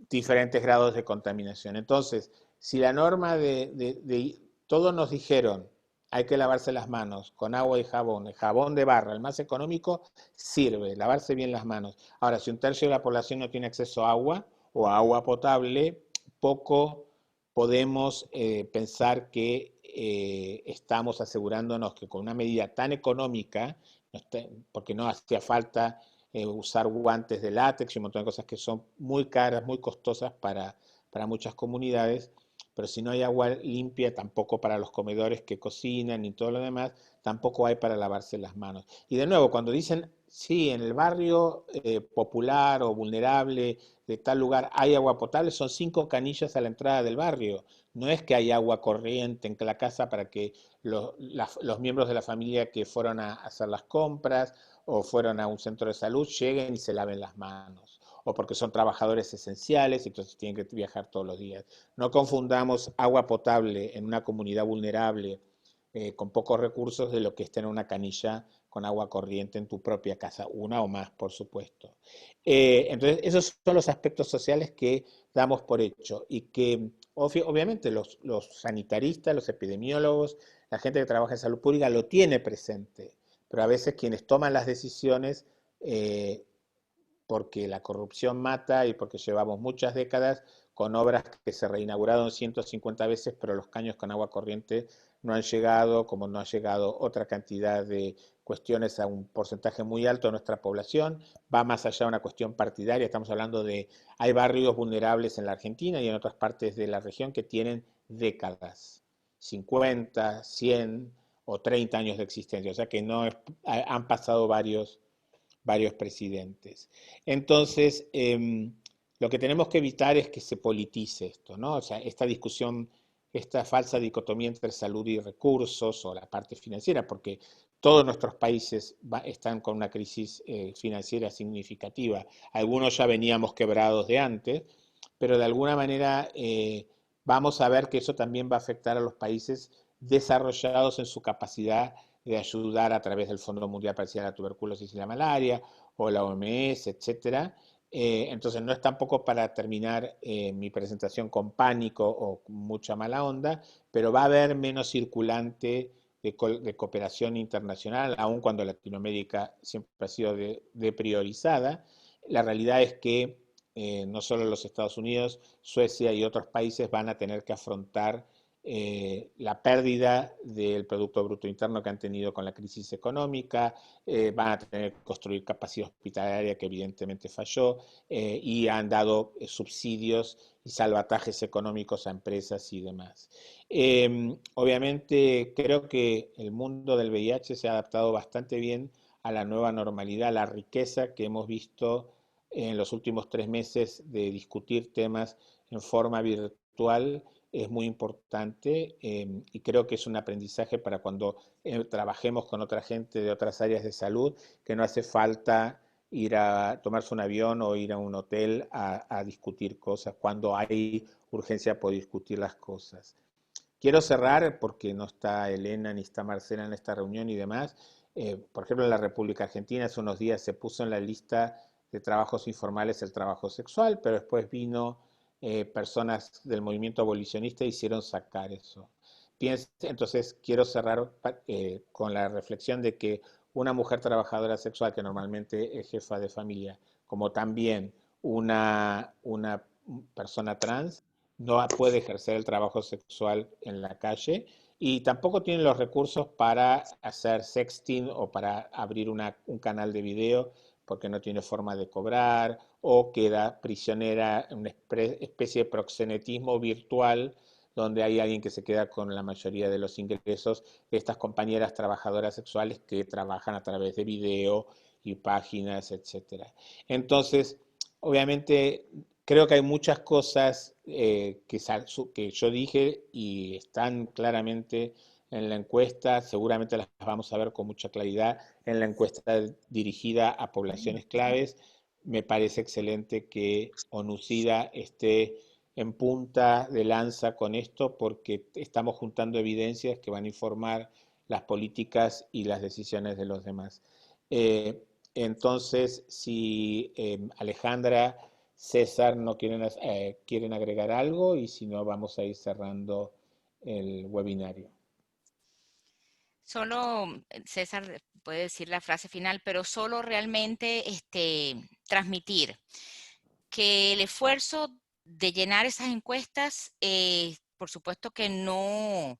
diferentes grados de contaminación. Entonces, si la norma todos nos dijeron, hay que lavarse las manos con agua y jabón, el jabón de barra, el más económico, sirve, lavarse bien las manos. Ahora, si un tercio de la población no tiene acceso a agua o a agua potable, poco podemos pensar que estamos asegurándonos que con una medida tan económica, porque no hacía falta usar guantes de látex y un montón de cosas que son muy caras, muy costosas para muchas comunidades, pero si no hay agua limpia, tampoco para los comedores que cocinan y todo lo demás, tampoco hay para lavarse las manos. Y de nuevo, cuando dicen, sí, en el barrio popular o vulnerable de tal lugar hay agua potable, son 5 canillas a la entrada del barrio. No es que hay agua corriente en la casa para que los miembros de la familia que fueron a hacer las compras o fueron a un centro de salud lleguen y se laven las manos, o porque son trabajadores esenciales y entonces tienen que viajar todos los días. No confundamos agua potable en una comunidad vulnerable con pocos recursos de lo que es tener una canilla con agua corriente en tu propia casa, una o más, por supuesto. Entonces, esos son los aspectos sociales que damos por hecho y que obviamente los sanitaristas, los epidemiólogos, la gente que trabaja en salud pública lo tiene presente, pero a veces quienes toman las decisiones, porque la corrupción mata y porque llevamos muchas décadas con obras que se reinauguraron 150 veces, pero los caños con agua corriente no han llegado, como no ha llegado otra cantidad de cuestiones a un porcentaje muy alto de nuestra población. Va más allá de una cuestión partidaria, estamos hablando de, hay barrios vulnerables en la Argentina y en otras partes de la región que tienen décadas, 50, 100 o 30 años de existencia, o sea que no han pasado varios presidentes. Entonces, lo que tenemos que evitar es que se politice esto, ¿no? O sea, esta discusión, esta falsa dicotomía entre salud y recursos o la parte financiera, porque todos nuestros países están con una crisis financiera significativa. Algunos ya veníamos quebrados de antes, pero de alguna manera vamos a ver que eso también va a afectar a los países desarrollados en su capacidad de ayudar a través del Fondo Mundial para la Tuberculosis y la Malaria, o la OMS, etcétera. Entonces no es tampoco para terminar mi presentación con pánico o con mucha mala onda, pero va a haber menos circulante de cooperación internacional, aun cuando Latinoamérica siempre ha sido de priorizada. La realidad es que no solo los Estados Unidos, Suecia y otros países van a tener que afrontar la pérdida del Producto Bruto Interno que han tenido con la crisis económica, van a tener que construir capacidad hospitalaria que evidentemente falló, y han dado subsidios y salvatajes económicos a empresas y demás. Obviamente creo que el mundo del VIH se ha adaptado bastante bien a la nueva normalidad, la riqueza que hemos visto en los últimos 3 meses de discutir temas en forma virtual es muy importante, y creo que es un aprendizaje para cuando trabajemos con otra gente de otras áreas de salud, que no hace falta ir a tomarse un avión o ir a un hotel a discutir cosas, cuando hay urgencia por discutir las cosas. Quiero cerrar porque no está Elena ni está Marcela en esta reunión y demás. Por ejemplo, en la República Argentina hace unos días se puso en la lista de trabajos informales el trabajo sexual, pero después vino personas del movimiento abolicionista e hicieron sacar eso. Entonces, quiero cerrar con la reflexión de que una mujer trabajadora sexual, que normalmente es jefa de familia, como también una persona trans, no puede ejercer el trabajo sexual en la calle y tampoco tiene los recursos para hacer sexting o para abrir un canal de video porque no tiene forma de cobrar o queda prisionera en una especie de proxenetismo virtual donde hay alguien que se queda con la mayoría de los ingresos de estas compañeras trabajadoras sexuales que trabajan a través de video y páginas, etcétera. Entonces, obviamente, creo que hay muchas cosas que yo dije y están claramente en la encuesta, seguramente las vamos a ver con mucha claridad en la encuesta dirigida a poblaciones claves. Me parece excelente que ONUCIDA esté en punta de lanza con esto porque estamos juntando evidencias que van a informar las políticas y las decisiones de los demás. Entonces, si Alejandra, César no quieren agregar algo, y si no, vamos a ir cerrando el webinario. Solo César puede decir la frase final, pero solo realmente transmitir que el esfuerzo de llenar esas encuestas, por supuesto que no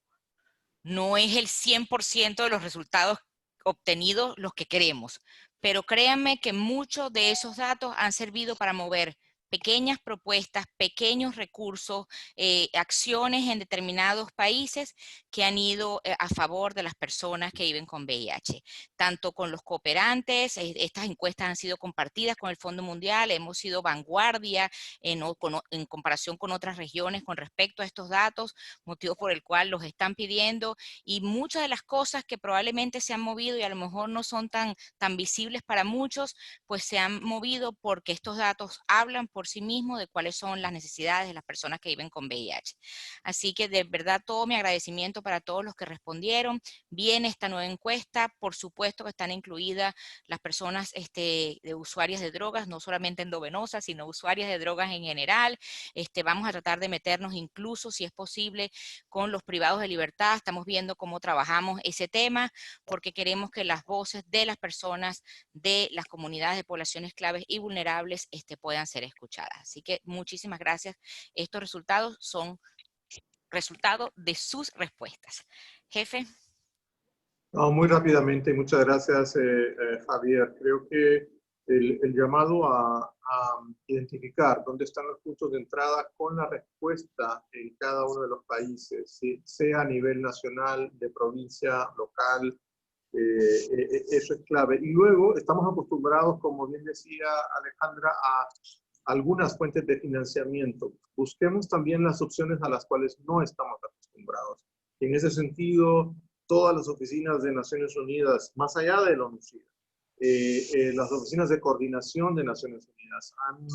es el 100% de los resultados obtenidos los que queremos, pero créanme que muchos de esos datos han servido para mover pequeñas propuestas, pequeños recursos, acciones en determinados países que han ido a favor de las personas que viven con VIH, tanto con los cooperantes. Estas encuestas han sido compartidas con el Fondo Mundial, hemos sido vanguardia en comparación con otras regiones con respecto a estos datos, motivo por el cual los están pidiendo, y muchas de las cosas que probablemente se han movido y a lo mejor no son tan visibles para muchos, pues se han movido porque estos datos hablan por sí mismos de cuáles son las necesidades de las personas que viven con VIH. Así que de verdad todo mi agradecimiento para todos los que respondieron. Viene esta nueva encuesta, por supuesto que están incluidas las personas de usuarias de drogas, no solamente endovenosas, sino usuarias de drogas en general. Vamos a tratar de meternos incluso, si es posible, con los privados de libertad. Estamos viendo cómo trabajamos ese tema, porque queremos que las voces de las personas de las comunidades de poblaciones claves y vulnerables puedan ser escuchadas. Así que muchísimas gracias. Estos resultados son resultado de sus respuestas. Jefe. No, muy rápidamente, muchas gracias, Javier. Creo que el llamado a identificar dónde están los puntos de entrada con la respuesta en cada uno de los países, sea a nivel nacional, de provincia, local, eso es clave. Y luego estamos acostumbrados, como bien decía Alejandra, a algunas fuentes de financiamiento. Busquemos también las opciones a las cuales no estamos acostumbrados. Y en ese sentido, todas las oficinas de Naciones Unidas, más allá de la ONU-SIDA, las oficinas de coordinación de Naciones Unidas han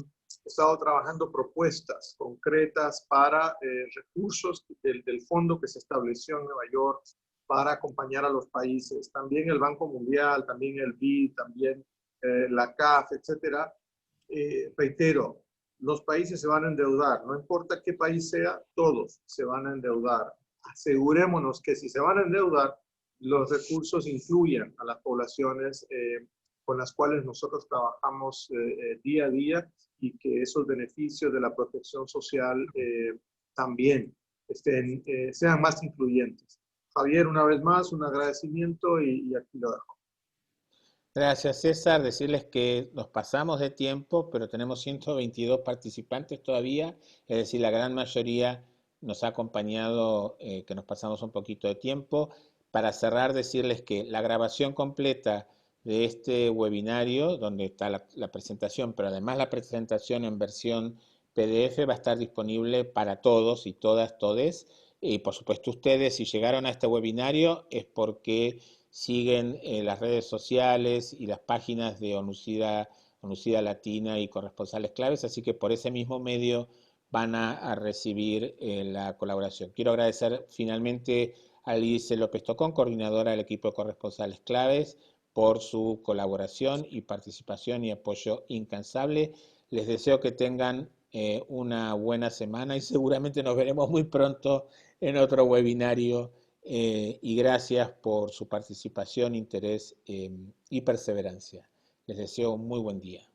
estado trabajando propuestas concretas para recursos del fondo que se estableció en Nueva York para acompañar a los países. También el Banco Mundial, también el BID, también la CAF, etcétera. Reitero, los países se van a endeudar, no importa qué país sea, todos se van a endeudar. Asegurémonos que si se van a endeudar, los recursos incluyan a las poblaciones con las cuales nosotros trabajamos día a día, y que esos beneficios de la protección social también sean más incluyentes. Javier, una vez más, un agradecimiento y aquí lo dejo. Gracias, César. Decirles que nos pasamos de tiempo, pero tenemos 122 participantes todavía, es decir, la gran mayoría nos ha acompañado, que nos pasamos un poquito de tiempo. Para cerrar, decirles que la grabación completa de este webinario, donde está la presentación, pero además la presentación en versión PDF, va a estar disponible para todos y todas, todes. Y por supuesto ustedes, si llegaron a este webinario, es porque siguen las redes sociales y las páginas de ONU-SIDA Latina y corresponsales claves, así que por ese mismo medio van a recibir la colaboración. Quiero agradecer finalmente a Lice López Tocón, coordinadora del equipo de corresponsales claves, por su colaboración y participación y apoyo incansable. Les deseo que tengan una buena semana y seguramente nos veremos muy pronto en otro webinario. Y gracias por su participación, interés y perseverancia. Les deseo un muy buen día.